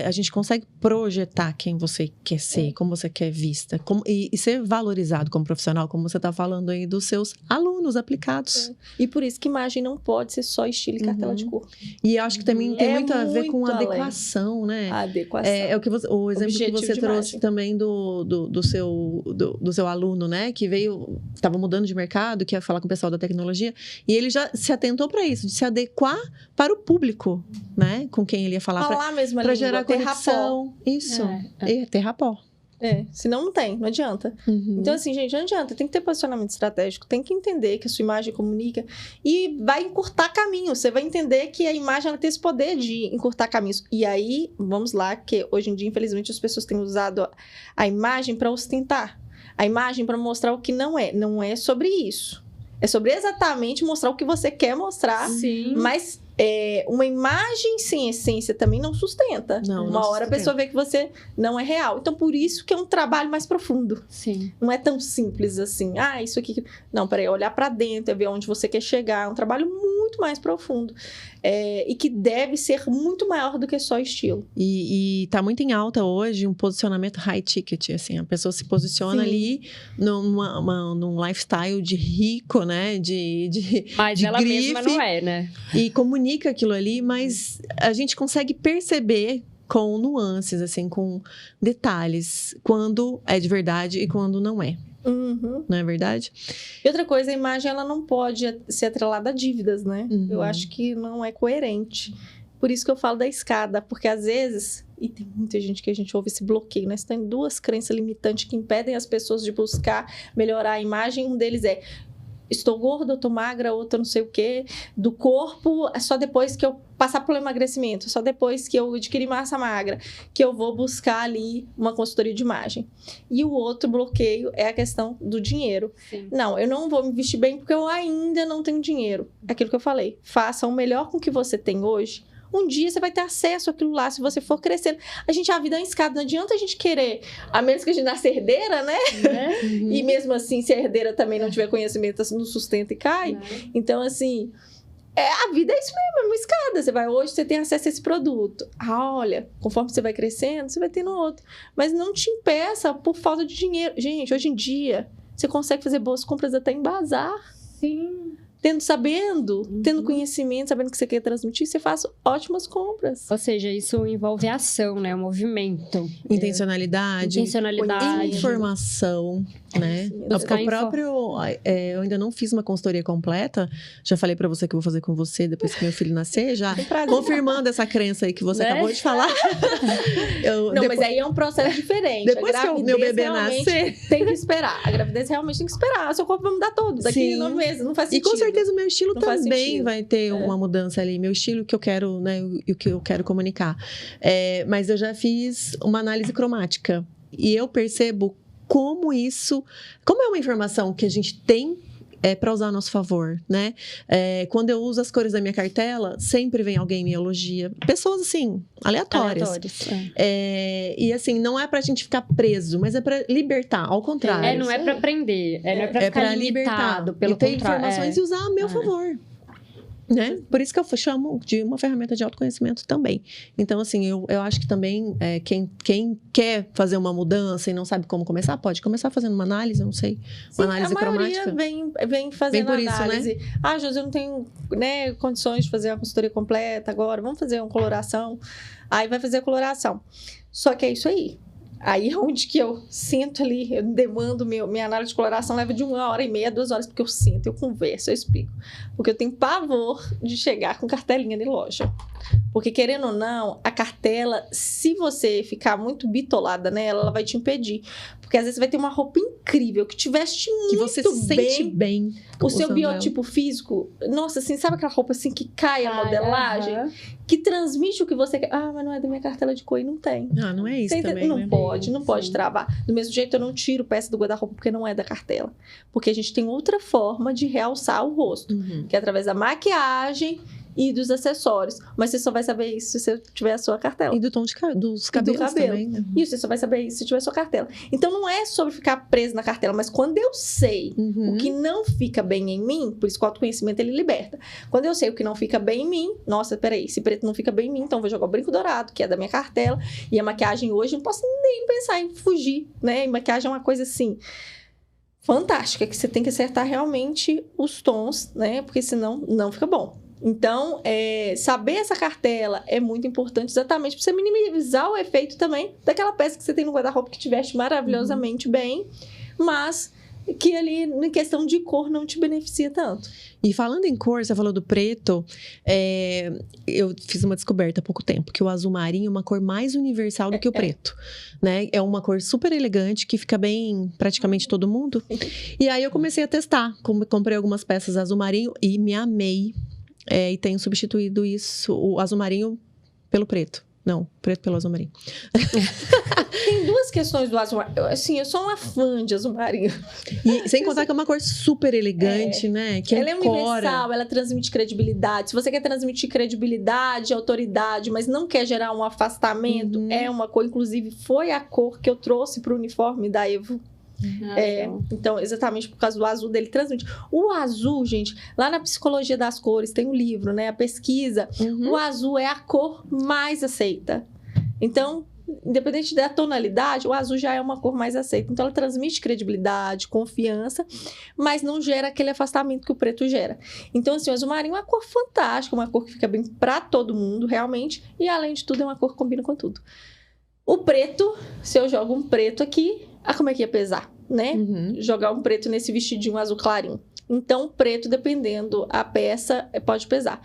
A gente consegue projetar quem você quer ser, como você quer vista, e ser valorizado como profissional, como você está falando aí dos seus alunos aplicados. E por isso que imagem não pode ser só estilo e cartela de cor. E eu acho que também tem muito a ver com muito adequação, né? A adequação. O exemplo que você trouxe também do seu do seu aluno, né? Que estava mudando de mercado, que ia falar com o pessoal da tecnologia. E ele já se atentou para isso, de se adequar para o público, né? Com quem ele ia falar. Falar mesmo a Para língua, gerar ter conexão. rapport. Isso. Ter rapport. Senão não tem, não adianta. Uhum. Então, assim, gente, não adianta. Tem que ter posicionamento estratégico, tem que entender que a sua imagem comunica e vai encurtar caminhos. Você vai entender que a imagem ela tem esse poder de encurtar caminhos. E aí, vamos lá, que hoje em dia, infelizmente, as pessoas têm usado a imagem para ostentar. A imagem para mostrar o que não é. Não é sobre isso. É sobre exatamente mostrar o que você quer mostrar. Sim. Mas uma imagem sem essência também não sustenta. Uma hora a pessoa vê que você não é real. Então, por isso que é um trabalho mais profundo. Sim. Não é tão simples assim. Isso aqui... Não, peraí, olhar para dentro, é ver onde você quer chegar. É um trabalho muito mais profundo. E que deve ser muito maior do que só estilo. E tá muito em alta hoje um posicionamento high ticket, assim. A pessoa se posiciona ali num lifestyle de rico, né? Mas de ela grife, mesma não é, né? E comunica aquilo ali, mas a gente consegue perceber com nuances, assim, com detalhes, quando é de verdade e quando não é. Uhum. Não é verdade? E outra coisa, a imagem ela não pode ser atrelada a dívidas, né? Uhum. Eu acho que não é coerente. Por isso que eu falo da escada, porque às vezes, e tem muita gente que a gente ouve esse bloqueio, né? Você tem duas crenças limitantes que impedem as pessoas de buscar melhorar a imagem. Um deles é: estou gorda, eu tô magra, outra não sei o quê. Do corpo, é só depois que eu passar pelo emagrecimento, só depois que eu adquirir massa magra, que eu vou buscar ali uma consultoria de imagem. E o outro bloqueio é a questão do dinheiro. Sim. Não, eu não vou me vestir bem porque eu ainda não tenho dinheiro. É aquilo que eu falei. Faça o melhor com o que você tem hoje. Um dia você vai ter acesso àquilo lá, se você for crescendo. A vida é uma escada, não adianta a gente querer, a menos que a gente nasça herdeira, né? Uhum. E mesmo assim, se a herdeira também não tiver conhecimento, não sustenta e cai. Então, assim, a vida é isso mesmo, é uma escada. Você vai hoje, você tem acesso a esse produto. Olha, conforme você vai crescendo, você vai tendo outro. Mas não te impeça por falta de dinheiro. Gente, hoje em dia, você consegue fazer boas compras até em bazar. Sim. Tendo conhecimento, sabendo o que você quer transmitir, você faz ótimas compras. Ou seja, isso envolve ação, né? O movimento. Intencionalidade. Informação, né? O próprio... eu ainda não fiz uma consultoria completa. Já falei pra você que eu vou fazer com você depois que meu filho nascer. Já confirmando essa crença aí que você acabou de falar. Mas aí é um processo diferente. Depois que o meu bebê nascer... Tem que esperar. A gravidez realmente tem que esperar. O seu corpo vai mudar todo. Daqui 9 meses. Não faz sentido. E com certeza o meu estilo também vai ter uma mudança ali. Meu estilo que eu quero, né? E o que eu quero comunicar. Mas eu já fiz uma análise cromática. E eu percebo como é uma informação que a gente tem para usar a nosso favor, né? Quando eu uso as cores da minha cartela, sempre vem alguém e me elogia. Pessoas, assim, aleatórias. E, assim, não é pra gente ficar preso, mas é pra libertar, ao contrário. Não é pra prender, não é pra ficar limitado, pelo e ter contrário. informações e usar a meu favor. Né? Por isso que eu chamo de uma ferramenta de autoconhecimento também. Então, assim, eu acho que também quem quer fazer uma mudança e não sabe como começar, pode começar fazendo uma análise, eu não sei, uma análise cromática. A maioria vem fazendo análise. Isso, né? José, eu não tenho, né, condições de fazer uma consultoria completa agora, vamos fazer uma coloração. Aí vai fazer a coloração. Só que é isso aí. Aí é onde que eu sento ali, eu demando, minha análise de coloração leva de 1h30, 2 horas, porque eu sento, eu converso, eu explico. Porque eu tenho pavor de chegar com cartelinha de loja. Porque, querendo ou não, a cartela, se você ficar muito bitolada nela, ela vai te impedir. Porque, às vezes, vai ter uma roupa incrível, que te veste muito bem. Que você se sente bem. O seu biotipo físico, nossa, assim, sabe aquela roupa assim que cai a modelagem? Que transmite o que você quer. Mas não é da minha cartela de cor e não tem. Não é isso também, não pode travar. Do mesmo jeito, eu não tiro peça do guarda-roupa porque não é da cartela. Porque a gente tem outra forma de realçar o rosto. Que é através da maquiagem e dos acessórios. Mas você só vai saber isso se você tiver a sua cartela. E do tom dos cabelos também. Né? Isso, você só vai saber isso se tiver a sua cartela. Então, não é sobre ficar preso na cartela, mas quando eu sei o que não fica bem em mim, por isso que o autoconhecimento, ele liberta. Quando eu sei o que não fica bem em mim, nossa, peraí, esse preto não fica bem em mim, então eu vou jogar o brinco dourado, que é da minha cartela, e a maquiagem hoje, eu não posso nem pensar em fugir, né? E maquiagem é uma coisa assim... fantástica, que você tem que acertar realmente os tons, né? Porque senão não fica bom. Então, saber essa cartela é muito importante exatamente para você minimizar o efeito também daquela peça que você tem no guarda-roupa que te veste maravilhosamente bem, mas que ali, em questão de cor, não te beneficia tanto. E falando em cor, você falou do preto, eu fiz uma descoberta há pouco tempo, que o azul marinho é uma cor mais universal do que o preto, né? É uma cor super elegante, que fica bem em praticamente todo mundo. E aí eu comecei a testar, comprei algumas peças azul marinho e me amei. E tenho substituído o azul marinho pelo preto. Não, preto pelo azul marinho. Tem duas questões do azul marinho. Assim, eu sou uma fã de azul marinho. E sem contar que é uma cor super elegante, né? Que ela é universal, ela transmite credibilidade. Se você quer transmitir credibilidade, autoridade, mas não quer gerar um afastamento, é uma cor. Inclusive, foi a cor que eu trouxe para o uniforme da Evo. Então, exatamente por causa do azul dele transmite. O azul, gente, lá na Psicologia das Cores, tem um livro, né? A pesquisa. O azul é a cor mais aceita. Então, independente da tonalidade, o azul já é uma cor mais aceita. Então, ela transmite credibilidade, confiança, mas não gera aquele afastamento que o preto gera. Então, assim, o azul marinho é uma cor fantástica, uma cor que fica bem pra todo mundo, realmente. E, além de tudo, é uma cor que combina com tudo. O preto, se eu jogo um preto aqui, como é que ia pesar, né? Jogar um preto nesse vestidinho azul clarinho. Então, preto, dependendo a peça, pode pesar.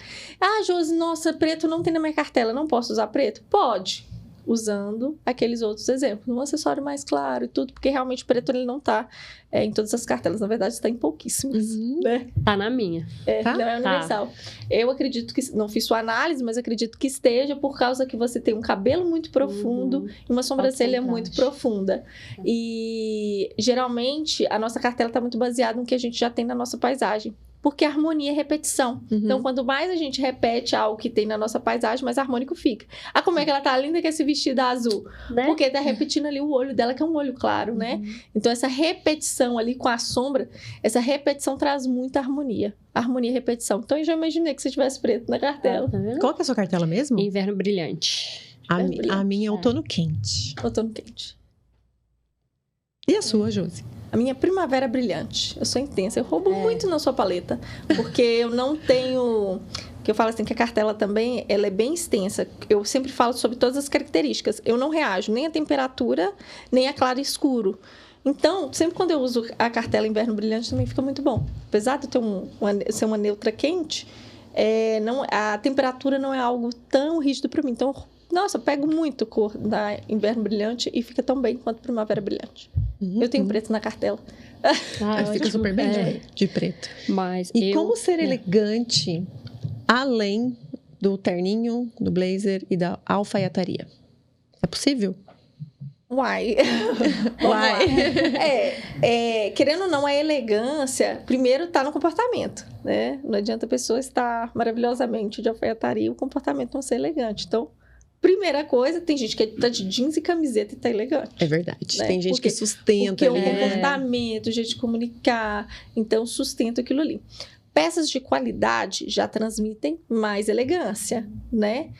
Josi, nossa, preto não tem na minha cartela, não posso usar preto? Pode, usando aqueles outros exemplos. Um acessório mais claro e tudo, porque realmente o preto ele não tá em todas as cartelas. Na verdade, está em pouquíssimas, né? Tá na minha. Não é universal. Eu acredito que, não fiz sua análise, mas acredito que esteja por causa que você tem um cabelo muito profundo e uma sobrancelha muito profunda. E, geralmente, a nossa cartela está muito baseada no que a gente já tem na nossa paisagem. Porque a harmonia é repetição. Então, quanto mais a gente repete algo que tem na nossa paisagem, mais harmônico fica. Como é que ela tá linda com esse vestido azul? Né? Porque tá repetindo ali o olho dela, que é um olho claro, né? Então, essa repetição ali com a sombra, essa repetição traz muita harmonia. Harmonia e repetição. Então, eu já imaginei que você tivesse preto na cartela. Tá vendo? Qual que é a sua cartela mesmo? Inverno brilhante. A minha é outono quente. Outono quente. E a sua, Josi? A minha primavera brilhante. Eu sou intensa. Eu roubo muito na sua paleta. Porque eu não tenho... Que eu falo assim, que a cartela também, ela é bem extensa. Eu sempre falo sobre todas as características. Eu não reajo nem à temperatura, nem a claro e escuro. Então, sempre quando eu uso a cartela inverno brilhante, também fica muito bom. Apesar de eu ter ser uma neutra quente, a temperatura não é algo tão rígido para mim. Então, nossa, eu pego muito cor da inverno brilhante e fica tão bem quanto primavera brilhante. Eu tenho preto na cartela. Fica super bem de preto. Mas como ser elegante além do terninho, do blazer e da alfaiataria? É possível? Uai. Querendo ou não, a elegância, primeiro tá no comportamento, né? Não adianta a pessoa estar maravilhosamente de alfaiataria e o comportamento não ser elegante. Então, primeira coisa, tem gente que tá de jeans e camiseta e tá elegante. É verdade. Né? Tem gente que sustenta ali. Porque o comportamento, o jeito de comunicar, então sustenta aquilo ali. Peças de qualidade já transmitem mais elegância, né?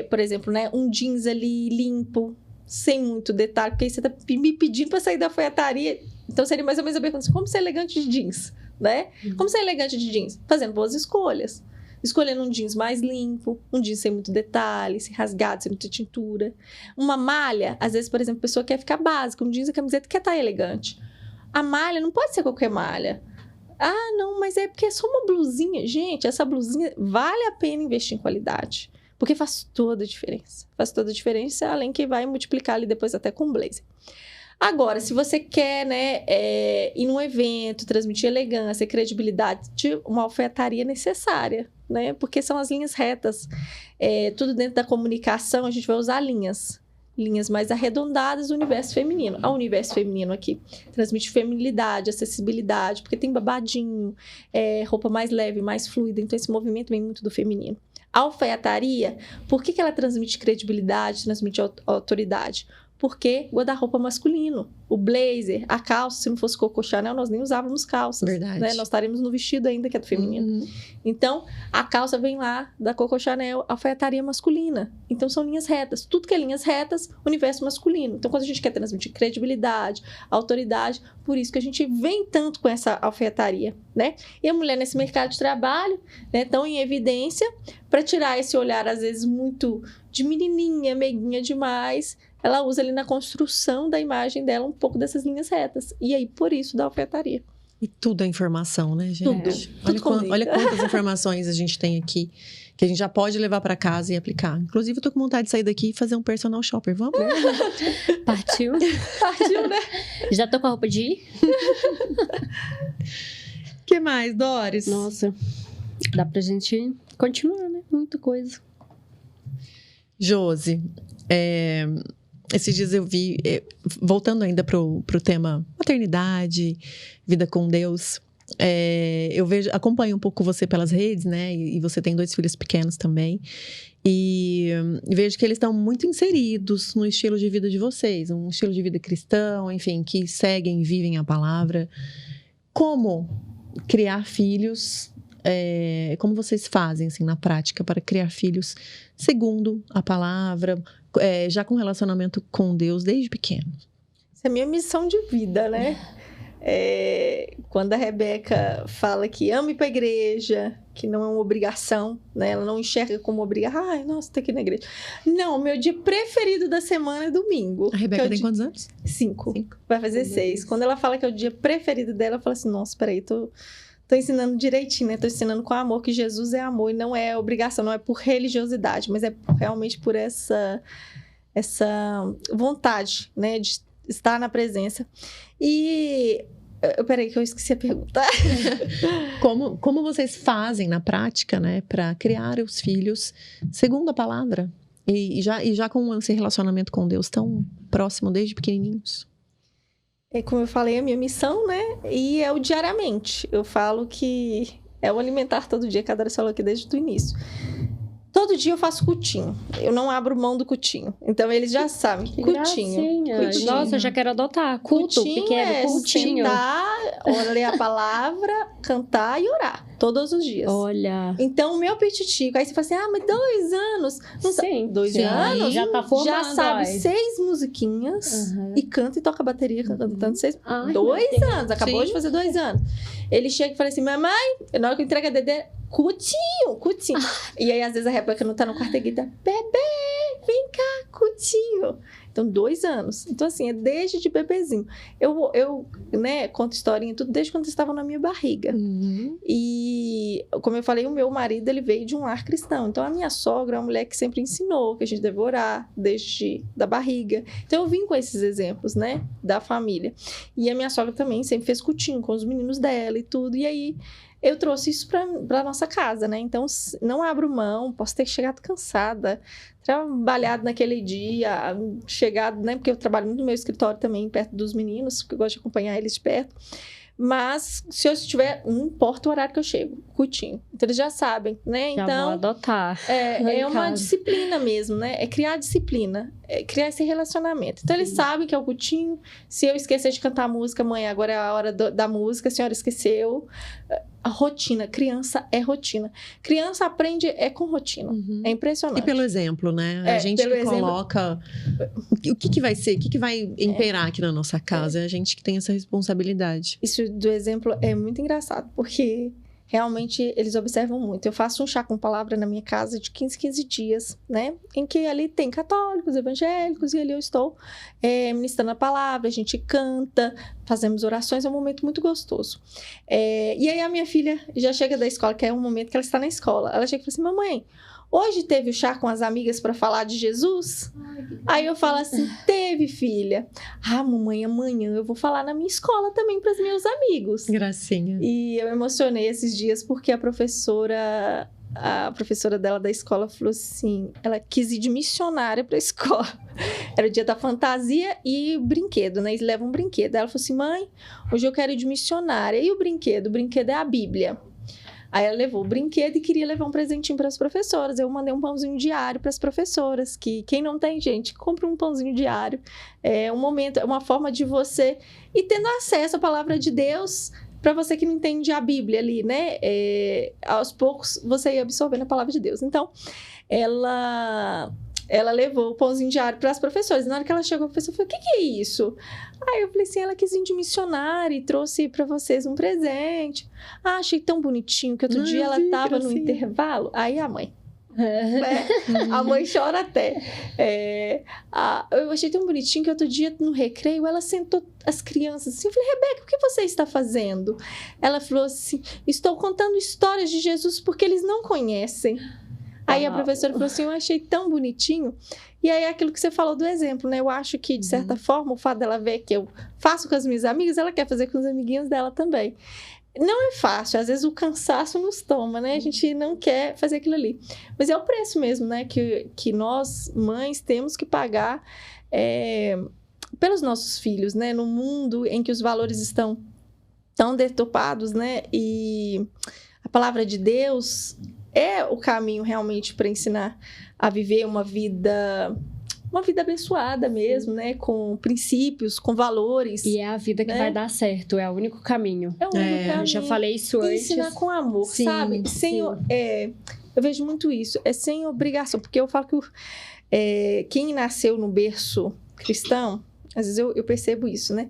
Por exemplo, né, um jeans ali limpo, sem muito detalhe, porque aí você tá me pedindo para sair da alfaiataria. Então seria mais ou menos a pergunta, como ser elegante de jeans, né? Como ser elegante de jeans? Fazendo boas escolhas. Escolhendo um jeans mais limpo, um jeans sem muito detalhe, sem rasgado, sem muita tintura. Uma malha, às vezes, por exemplo, a pessoa quer ficar básica, um jeans e camiseta quer estar elegante. A malha não pode ser qualquer malha. Não, mas é porque é só uma blusinha. Gente, essa blusinha vale a pena investir em qualidade. Porque faz toda a diferença. Faz toda a diferença, além que vai multiplicar ali depois até com blazer. Agora, se você quer, né, ir num evento, transmitir elegância e credibilidade, uma alfaiataria necessária, né? Porque são as linhas retas. Tudo dentro da comunicação, a gente vai usar linhas mais arredondadas do universo feminino. O universo feminino aqui transmite feminilidade, acessibilidade, porque tem babadinho, roupa mais leve, mais fluida, então esse movimento vem muito do feminino. A alfaiataria, por que ela transmite credibilidade, transmite autoridade? Porque guarda-roupa masculino, o blazer, a calça, se não fosse Coco Chanel, nós nem usávamos calças. Verdade. Né? Nós estaríamos no vestido ainda, que é do feminino. Então, a calça vem lá da Coco Chanel, alfaiataria masculina. Então, são linhas retas. Tudo que é linhas retas, universo masculino. Então, quando a gente quer transmitir credibilidade, autoridade, por isso que a gente vem tanto com essa alfaiataria, né? E a mulher nesse mercado de trabalho, né, tão em evidência, para tirar esse olhar, às vezes, muito de menininha, meiguinha demais, ela usa ali na construção da imagem dela um pouco dessas linhas retas. E aí, por isso, da alfaiataria. E tudo é informação, né, gente? Tudo. Olha quantas informações a gente tem aqui, que a gente já pode levar para casa e aplicar. Inclusive, eu tô com vontade de sair daqui e fazer um personal shopper. Vamos? Partiu? Partiu, né? Já tô com a roupa de ir? O que mais, Doris? Nossa, dá pra gente continuar, né? Muita coisa. Josi, esses dias eu vi, voltando ainda pro tema maternidade, vida com Deus, eu acompanho um pouco você pelas redes, né? E você tem 2 filhos pequenos também. E vejo que eles estão muito inseridos no estilo de vida de vocês, um estilo de vida cristão, enfim, que seguem e vivem a palavra. Como criar filhos? Como vocês fazem, assim, na prática, para criar filhos segundo a palavra, já com relacionamento com Deus desde pequeno? Essa é a minha missão de vida, né? Quando a Rebeca fala que ama ir para a igreja, que não é uma obrigação, né? Ela não enxerga como obrigação. Ai, nossa, tem que ir na igreja. Não, meu dia preferido da semana é domingo. A Rebeca tem quantos anos? 5. Vai fazer 6. Quando ela fala que é o dia preferido dela, eu falo assim, nossa, peraí, tô ensinando direitinho, né? Tô ensinando com amor, que Jesus é amor e não é obrigação, não é por religiosidade, mas é realmente por essa vontade, né? De estar na presença. E... Peraí que eu esqueci a pergunta. Como vocês fazem na prática, né? Para criar os filhos segundo a palavra? E já com esse relacionamento com Deus tão próximo desde pequenininhos? Como eu falei, é a minha missão, né? E é o diariamente. Eu falo que é o alimentar todo dia, que a Dora falou aqui desde o início. Todo dia eu faço cutinho. Eu não abro mão do cutinho. Então, eles já sabem. Cutinho. Nossa, eu já quero adotar. Culto cutinho pequeno, cultinho. Sentar, ler a palavra, cantar e orar. Todos os dias. Olha. Então, o meu petitico. Aí você fala assim, mas 2 anos. Não Sim. 2 anos? Já tá formando. Já sabe 6 musiquinhas. E canta e toca bateria cantando 6. 2 anos. Acabou de fazer 2 anos. Ele chega e fala assim, mamãe, na hora que eu entrego a Dedê, cutinho. E aí, às vezes, a Rebeca não tá no quarto e grita, bebê, vem cá, cutinho. Então, 2 anos. Então, assim, é desde de bebezinho. Eu né, conto historinha tudo desde quando eles estavam na minha barriga. E, como eu falei, o meu marido, ele veio de um lar cristão. Então, a minha sogra é uma mulher que sempre ensinou que a gente deve orar desde da barriga. Então, eu vim com esses exemplos, né, da família. E a minha sogra também sempre fez cutinho com os meninos dela e tudo. E aí, eu trouxe isso para nossa casa, né? Então, não abro mão, posso ter chegado cansada, trabalhado naquele dia, chegado, né? Porque eu trabalho muito no meu escritório também, perto dos meninos, porque eu gosto de acompanhar eles de perto. Mas, se eu estiver, não importa o horário que eu chego, cutinho. Então, eles já sabem, né? Já então, vou adotar. É uma disciplina mesmo, né? É criar disciplina, é criar esse relacionamento. Então, eles sabem que é o cutinho. Se eu esquecer de cantar a música, mãe, agora é a hora da música, a senhora esqueceu. A rotina, criança é rotina. Criança aprende com rotina. É impressionante. E pelo exemplo, né? A gente que coloca... O que vai ser? O que vai imperar aqui na nossa casa? É a gente que tem essa responsabilidade. Isso do exemplo é muito engraçado, porque realmente eles observam muito. Eu faço um chá com palavra na minha casa de 15 dias, né? Em que ali tem católicos, evangélicos, e ali eu estou ministrando a palavra, a gente canta, fazemos orações, é um momento muito gostoso. E aí a minha filha já chega da escola, que é um momento que ela está na escola. Ela chega e fala assim, mamãe, hoje teve o chá com as amigas para falar de Jesus? Aí eu falo assim, teve, filha. Mamãe, amanhã eu vou falar na minha escola também para os meus amigos. Gracinha. E eu emocionei esses dias porque a professora dela da escola falou assim, ela quis ir de missionária para a escola. Era o dia da fantasia e brinquedo, né? Eles levam um brinquedo. Ela falou assim, mãe, hoje eu quero ir de missionária. E o brinquedo? O brinquedo é a Bíblia. Aí ela levou o brinquedo e queria levar um presentinho para as professoras. Eu mandei um pãozinho diário para as professoras, que quem não tem, gente, compre um pãozinho diário. É um momento, é uma forma de você ir tendo acesso à palavra de Deus, para você que não entende a Bíblia ali, né? Aos poucos você ia absorvendo a palavra de Deus. Então, ela levou o pãozinho diário para as professoras. E na hora que ela chegou, a professora falou: o que é isso? Aí eu falei assim: ela quis vir de missionária e trouxe para vocês um presente. Ah, achei tão bonitinho que outro dia ela estava no intervalo. Aí a mãe. A mãe chora até. Eu achei tão bonitinho que outro dia no recreio ela sentou as crianças assim. Eu falei: Rebeca, o que você está fazendo? Ela falou assim: estou contando histórias de Jesus porque eles não conhecem. Aí a professora falou assim: eu achei tão bonitinho. E aí é aquilo que você falou do exemplo, né? Eu acho que, de certa forma, o fato dela ver que eu faço com as minhas amigas, ela quer fazer com os amiguinhos dela também. Não é fácil, às vezes o cansaço nos toma, né? A gente não quer fazer aquilo ali. Mas é o preço mesmo, né? Que nós, mães, temos que pagar pelos nossos filhos, né? No mundo em que os valores estão tão deturpados, né? E a palavra de Deus é o caminho realmente para ensinar a viver uma vida abençoada mesmo, né? Com princípios, com valores. E é a vida que vai dar certo, é o único caminho. É o único caminho. Já falei isso antes. Ensinar com amor, sim, sabe? Eu vejo muito isso, é sem obrigação, porque eu falo que quem nasceu no berço cristão, às vezes eu percebo isso, né?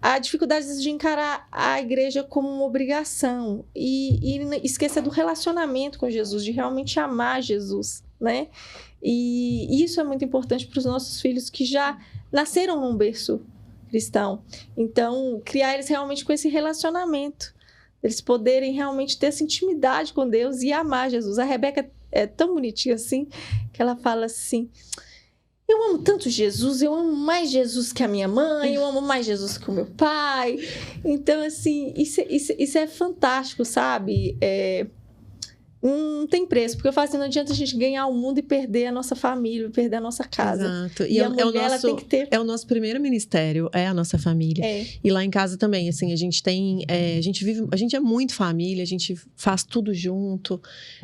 A dificuldade de encarar a igreja como uma obrigação e esquecer do relacionamento com Jesus, de realmente amar Jesus, né? E isso é muito importante para os nossos filhos que já nasceram num berço cristão. Então, criar eles realmente com esse relacionamento, eles poderem realmente ter essa intimidade com Deus e amar Jesus. A Rebeca é tão bonitinha assim, que ela fala assim: eu amo tanto Jesus, eu amo mais Jesus que a minha mãe, eu amo mais Jesus que o meu pai. Então, assim, isso é fantástico, sabe? Não tem preço, porque eu falo assim: não adianta a gente ganhar o mundo e perder a nossa família, perder a nossa casa. Exato. E a mulher, ela tem que ter... É o nosso primeiro ministério, é a nossa família. E lá em casa também, assim, a gente tem... a gente é muito família, a gente faz tudo junto.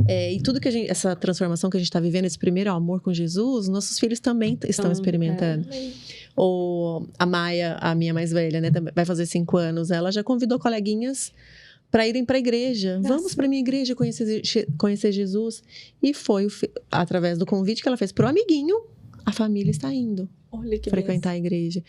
E tudo que essa transformação que a gente está vivendo, esse primeiro amor com Jesus, nossos filhos também estão experimentando. Ou a Maia, a minha mais velha, né, vai fazer 5 anos, ela já convidou coleguinhas para irem para a igreja. Vamos para minha igreja conhecer Jesus. E foi através do convite que ela fez para o amiguinho, a família está indo frequentar a igreja.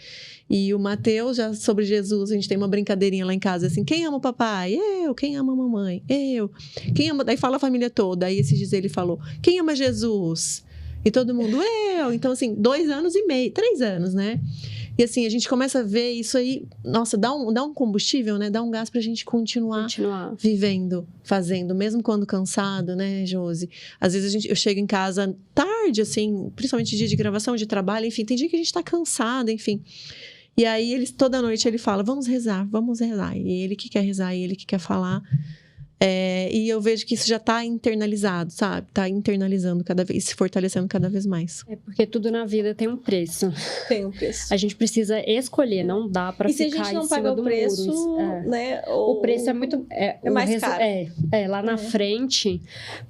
E o Mateus, já sobre Jesus, a gente tem uma brincadeirinha lá em casa, assim: quem ama o papai? Eu. Quem ama a mamãe? Eu. Quem ama... Daí fala a família toda. Aí esses dias ele falou: quem ama Jesus? E todo mundo: eu. Então, assim, 2 anos e meio, 3 anos, né? E assim, a gente começa a ver isso aí, nossa, dá um combustível, né? Dá um gás pra gente continuar vivendo, fazendo, mesmo quando cansado, né, Josi? Às vezes eu chego em casa tarde, assim, principalmente dia de gravação, de trabalho, enfim, tem dia que a gente tá cansado, enfim. E aí, toda noite ele fala: vamos rezar. E ele que quer rezar, e ele que quer falar. E eu vejo que isso já está internalizado, sabe? Está internalizando cada vez, se fortalecendo cada vez mais. É porque tudo na vida tem um preço. Tem um preço. A gente precisa escolher, não dá para ficar em cima do muro. E se a gente não pagar o preço, né? O preço é muito... É mais caro. Lá na frente,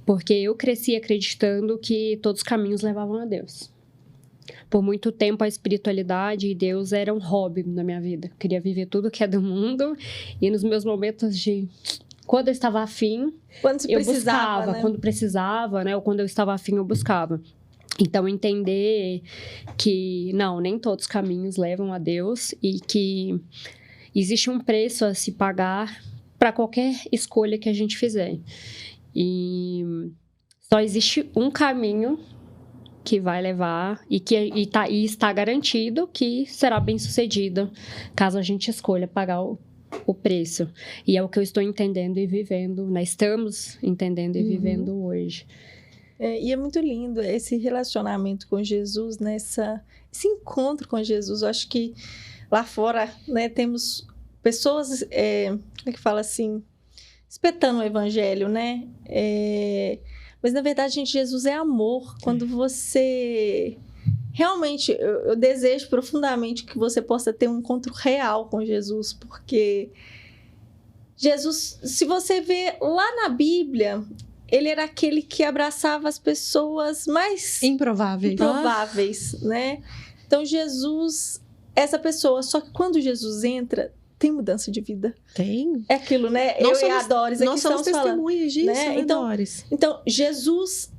porque eu cresci acreditando que todos os caminhos levavam a Deus. Por muito tempo, a espiritualidade e Deus era um hobby na minha vida. Eu queria viver tudo que é do mundo. E nos meus momentos de... Quando eu estava afim, eu buscava. Né? Quando precisava, né? Ou quando eu estava afim, eu buscava. Então, entender que, nem todos os caminhos levam a Deus e que existe um preço a se pagar para qualquer escolha que a gente fizer. E só existe um caminho que vai levar e está garantido que será bem-sucedido caso a gente escolha pagar o preço. E é o que eu estou entendendo e vivendo, né? Estamos entendendo e vivendo hoje. E é muito lindo esse relacionamento com Jesus, né? Esse encontro com Jesus. Eu acho que lá fora, né, temos pessoas, como é que fala assim, espetando o evangelho, né? Mas, na verdade, gente, Jesus é amor. Quando você... Realmente, eu desejo profundamente que você possa ter um encontro real com Jesus, porque Jesus, se você vê lá na Bíblia, ele era aquele que abraçava as pessoas mais improváveis, né? Então, Jesus, essa pessoa, só que quando Jesus entra, tem mudança de vida. Tem. É aquilo, né? Nós Eu e a Doris aqui nós somos estamos falando. testemunhas disso, né, Doris? Então, Jesus,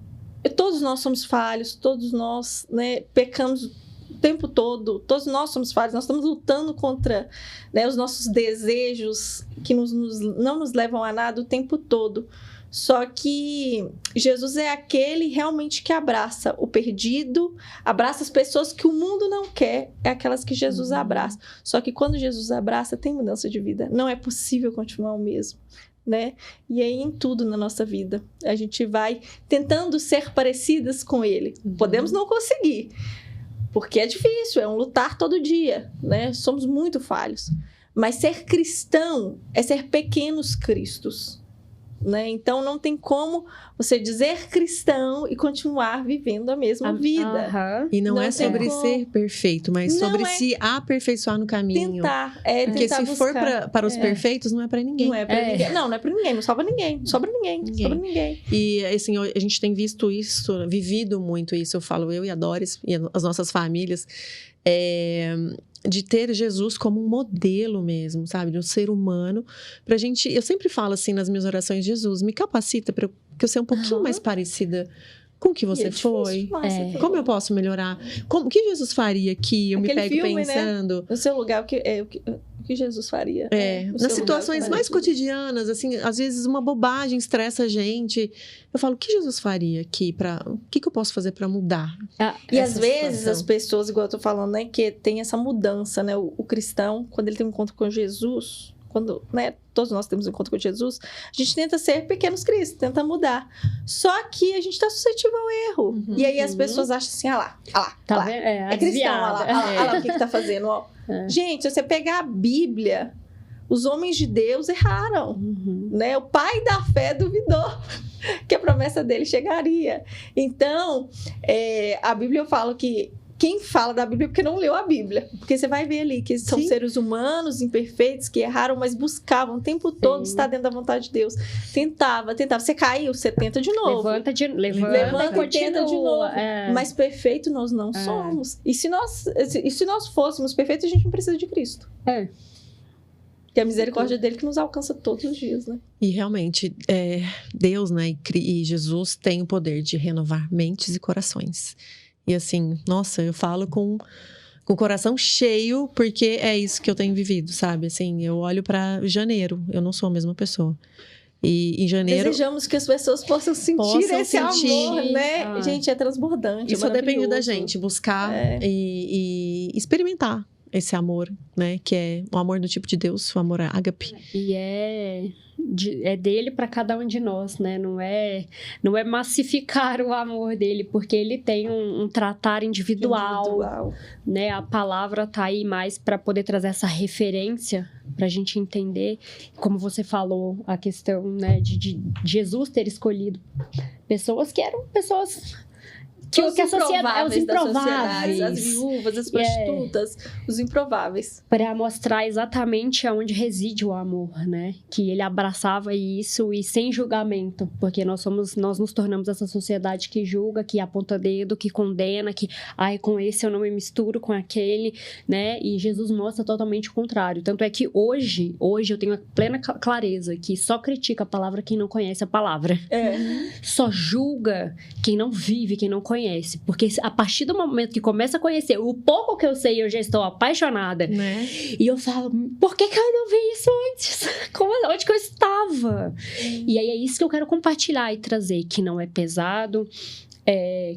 todos nós somos falhos, todos nós, né, pecamos o tempo todo, todos nós somos falhos, nós estamos lutando contra, né, os nossos desejos que não nos levam a nada o tempo todo. Só que Jesus é aquele realmente que abraça o perdido, abraça as pessoas que o mundo não quer, é aquelas que Jesus abraça. Só que quando Jesus abraça, tem mudança de vida. Não é possível continuar o mesmo, né? E aí em tudo na nossa vida, a gente vai tentando ser parecidas com ele. Podemos não conseguir, porque é difícil, é um lutar todo dia, né? Somos muito falhos. Mas ser cristão é ser pequenos cristos. Né? Então não tem como você dizer cristão e continuar vivendo a mesma vida. E não é sobre ser perfeito, mas sobre se aperfeiçoar no caminho. Tentar Porque se buscar. for para os perfeitos, não é para ninguém. Não é para ninguém. Não é para ninguém, não sobra ninguém. Não sobra ninguém. Sobra ninguém. E assim, a gente tem visto isso, vivido muito isso, eu falo, eu e a Doris e as nossas famílias, de ter Jesus como um modelo mesmo, sabe? De um ser humano. Pra gente, eu sempre falo assim nas minhas orações, Jesus, me capacita para que eu seja um pouquinho mais parecida com o que você foi. Como eu posso melhorar? O que Jesus faria aqui? Eu Aquele me pego filme, pensando. Né? No seu lugar, o que Jesus faria? Nas situações mais cotidianas, assim, às vezes uma bobagem estressa a gente. Eu falo, o que Jesus faria aqui? O que eu posso fazer para mudar? E às vezes as pessoas, igual eu tô falando, né, que tem essa mudança, né? O cristão, quando ele tem um encontro com Jesus, quando, né, todos nós temos um encontro com Jesus, a gente tenta ser pequenos cristos, tenta mudar. Só que a gente está suscetível ao erro. E aí as pessoas acham assim, Tá vendo? É cristão, olha lá o que tá fazendo. Ó. Gente, se você pegar a Bíblia, os homens de Deus erraram. Né? O pai da fé duvidou que a promessa dele chegaria. Então, a Bíblia, eu falo que quem fala da Bíblia é porque não leu a Bíblia. Porque você vai ver ali que são seres humanos, imperfeitos, que erraram, mas buscavam o tempo todo estar dentro da vontade de Deus. Tentava. Você caiu, você tenta de novo. Levanta e tenta de novo. Mas perfeito nós não somos. E se nós fôssemos perfeitos, a gente não precisa de Cristo. Que é a misericórdia dele que nos alcança todos os dias, né? E realmente, Deus, né, e Jesus tem o poder de renovar mentes e corações. E assim, nossa, eu falo com o coração cheio, porque é isso que eu tenho vivido, sabe? Assim, eu olho para janeiro, eu não sou a mesma pessoa. E em janeiro... Desejamos que as pessoas possam sentir esse amor, né? Gente, é transbordante. Isso depende da gente, buscar e experimentar esse amor, né? Que é o amor do tipo de Deus, o amor ágape. E é dele para cada um de nós, né? Não é massificar o amor dele, porque ele tem um tratar individual, né? A palavra tá aí mais para poder trazer essa referência para a gente entender, como você falou, a questão, né, de Jesus ter escolhido pessoas que eram pessoas que a sociedade, os improváveis, as viúvas, as prostitutas, os improváveis. Para mostrar exatamente aonde reside o amor, né? Que ele abraçava isso e sem julgamento, porque nós nos tornamos essa sociedade que julga, que aponta dedo, que condena, que com esse eu não me misturo com aquele, né? E Jesus mostra totalmente o contrário. Tanto é que hoje eu tenho a plena clareza que só critica a palavra quem não conhece a palavra. Só julga quem não vive, quem não conhece. Porque a partir do momento que começa a conhecer o pouco que eu sei, eu já estou apaixonada. Né? E eu falo, por que eu não vi isso antes? Onde que eu estava? E aí é isso que eu quero compartilhar e trazer, que não é pesado,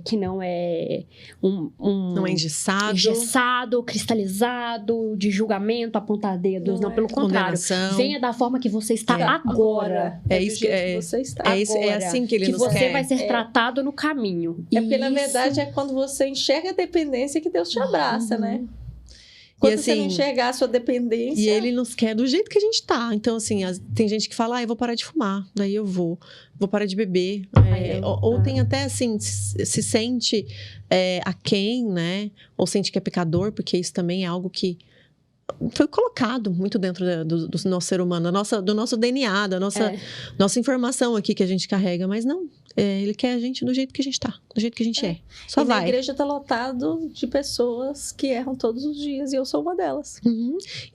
que não é não é engessado, cristalizado, de julgamento, apontar dedos, não, pelo contrário. Venha da forma que você está agora. É isso que você está agora. É assim que ele nos quer. Que você vai ser tratado no caminho. Porque, na verdade, é quando você enxerga a dependência que Deus te abraça, né? Quando você não enxergar a sua dependência... E ele nos quer do jeito que a gente tá. Então, assim, tem gente que fala, eu vou parar de fumar. Daí eu vou parar de beber. Ou tem até, assim, se sente aquém, né? Ou sente que é pecador, porque isso também é algo que foi colocado muito dentro do nosso ser humano, do nosso DNA, da nossa informação aqui que a gente carrega, mas não. Ele quer a gente do jeito que a gente tá, do jeito que a gente é. Só vai. A igreja tá lotado de pessoas que erram todos os dias e eu sou uma delas.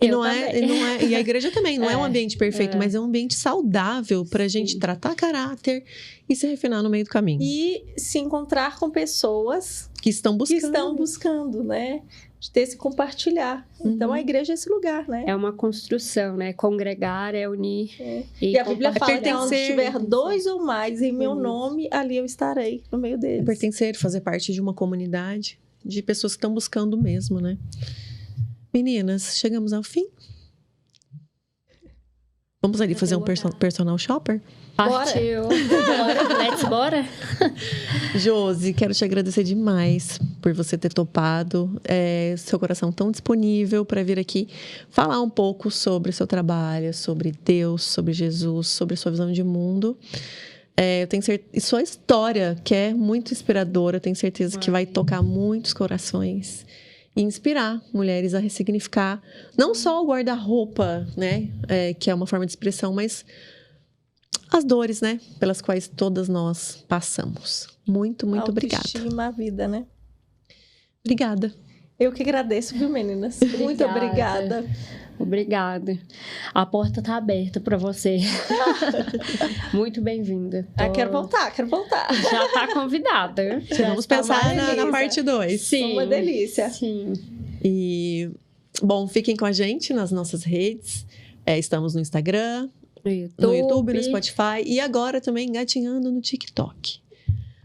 E a igreja também não é um ambiente perfeito, mas é um ambiente saudável pra gente tratar caráter e se refinar no meio do caminho. E se encontrar com pessoas que estão buscando, né? De ter esse compartilhar. Então, a igreja é esse lugar, né? É uma construção, né? Congregar é unir. E a Bíblia fala que onde tiver 2 ou mais em meu nome, ali eu estarei no meio deles. É pertencer, fazer parte de uma comunidade de pessoas que estão buscando mesmo, né? Meninas, chegamos ao fim. Vamos ali fazer um personal shopper? Partiu! Bora! Josi, quero te agradecer demais por você ter topado, seu coração tão disponível para vir aqui falar um pouco sobre o seu trabalho, sobre Deus, sobre Jesus, sobre a sua visão de mundo. Eu tenho certeza, e sua história, que é muito inspiradora, eu tenho certeza que vai tocar muitos corações e inspirar mulheres a ressignificar não só o guarda-roupa, né, que é uma forma de expressão, mas as dores, né, pelas quais todas nós passamos. Muito obrigada. Autoestima a vida, né? Obrigada. Eu que agradeço, viu, meninas? Muito obrigada. Obrigada. A porta tá aberta para você. Muito bem-vinda. Quero voltar. Já tá convidada. Vamos pensar na parte 2. Sim. Uma delícia. Sim. E, bom, fiquem com a gente nas nossas redes. Estamos no Instagram, no YouTube, no Spotify e agora também engatinhando no TikTok.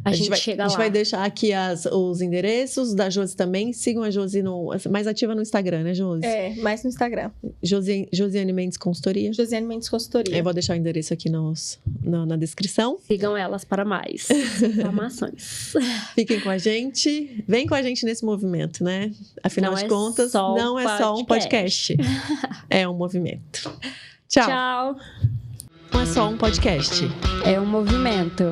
A gente chega lá. A gente vai deixar aqui os endereços da Josi também. Sigam a Josi mais ativa no Instagram, né, Josi? Mais no Instagram. Josiane Mendes Consultoria. Josiane Mendes Consultoria. Eu vou deixar o endereço aqui na descrição. Sigam elas para mais informações. Fiquem com a gente. Vem com a gente nesse movimento, né? Afinal de contas, não é só um podcast. É um movimento. Tchau. Tchau. Não é só um podcast. É um movimento.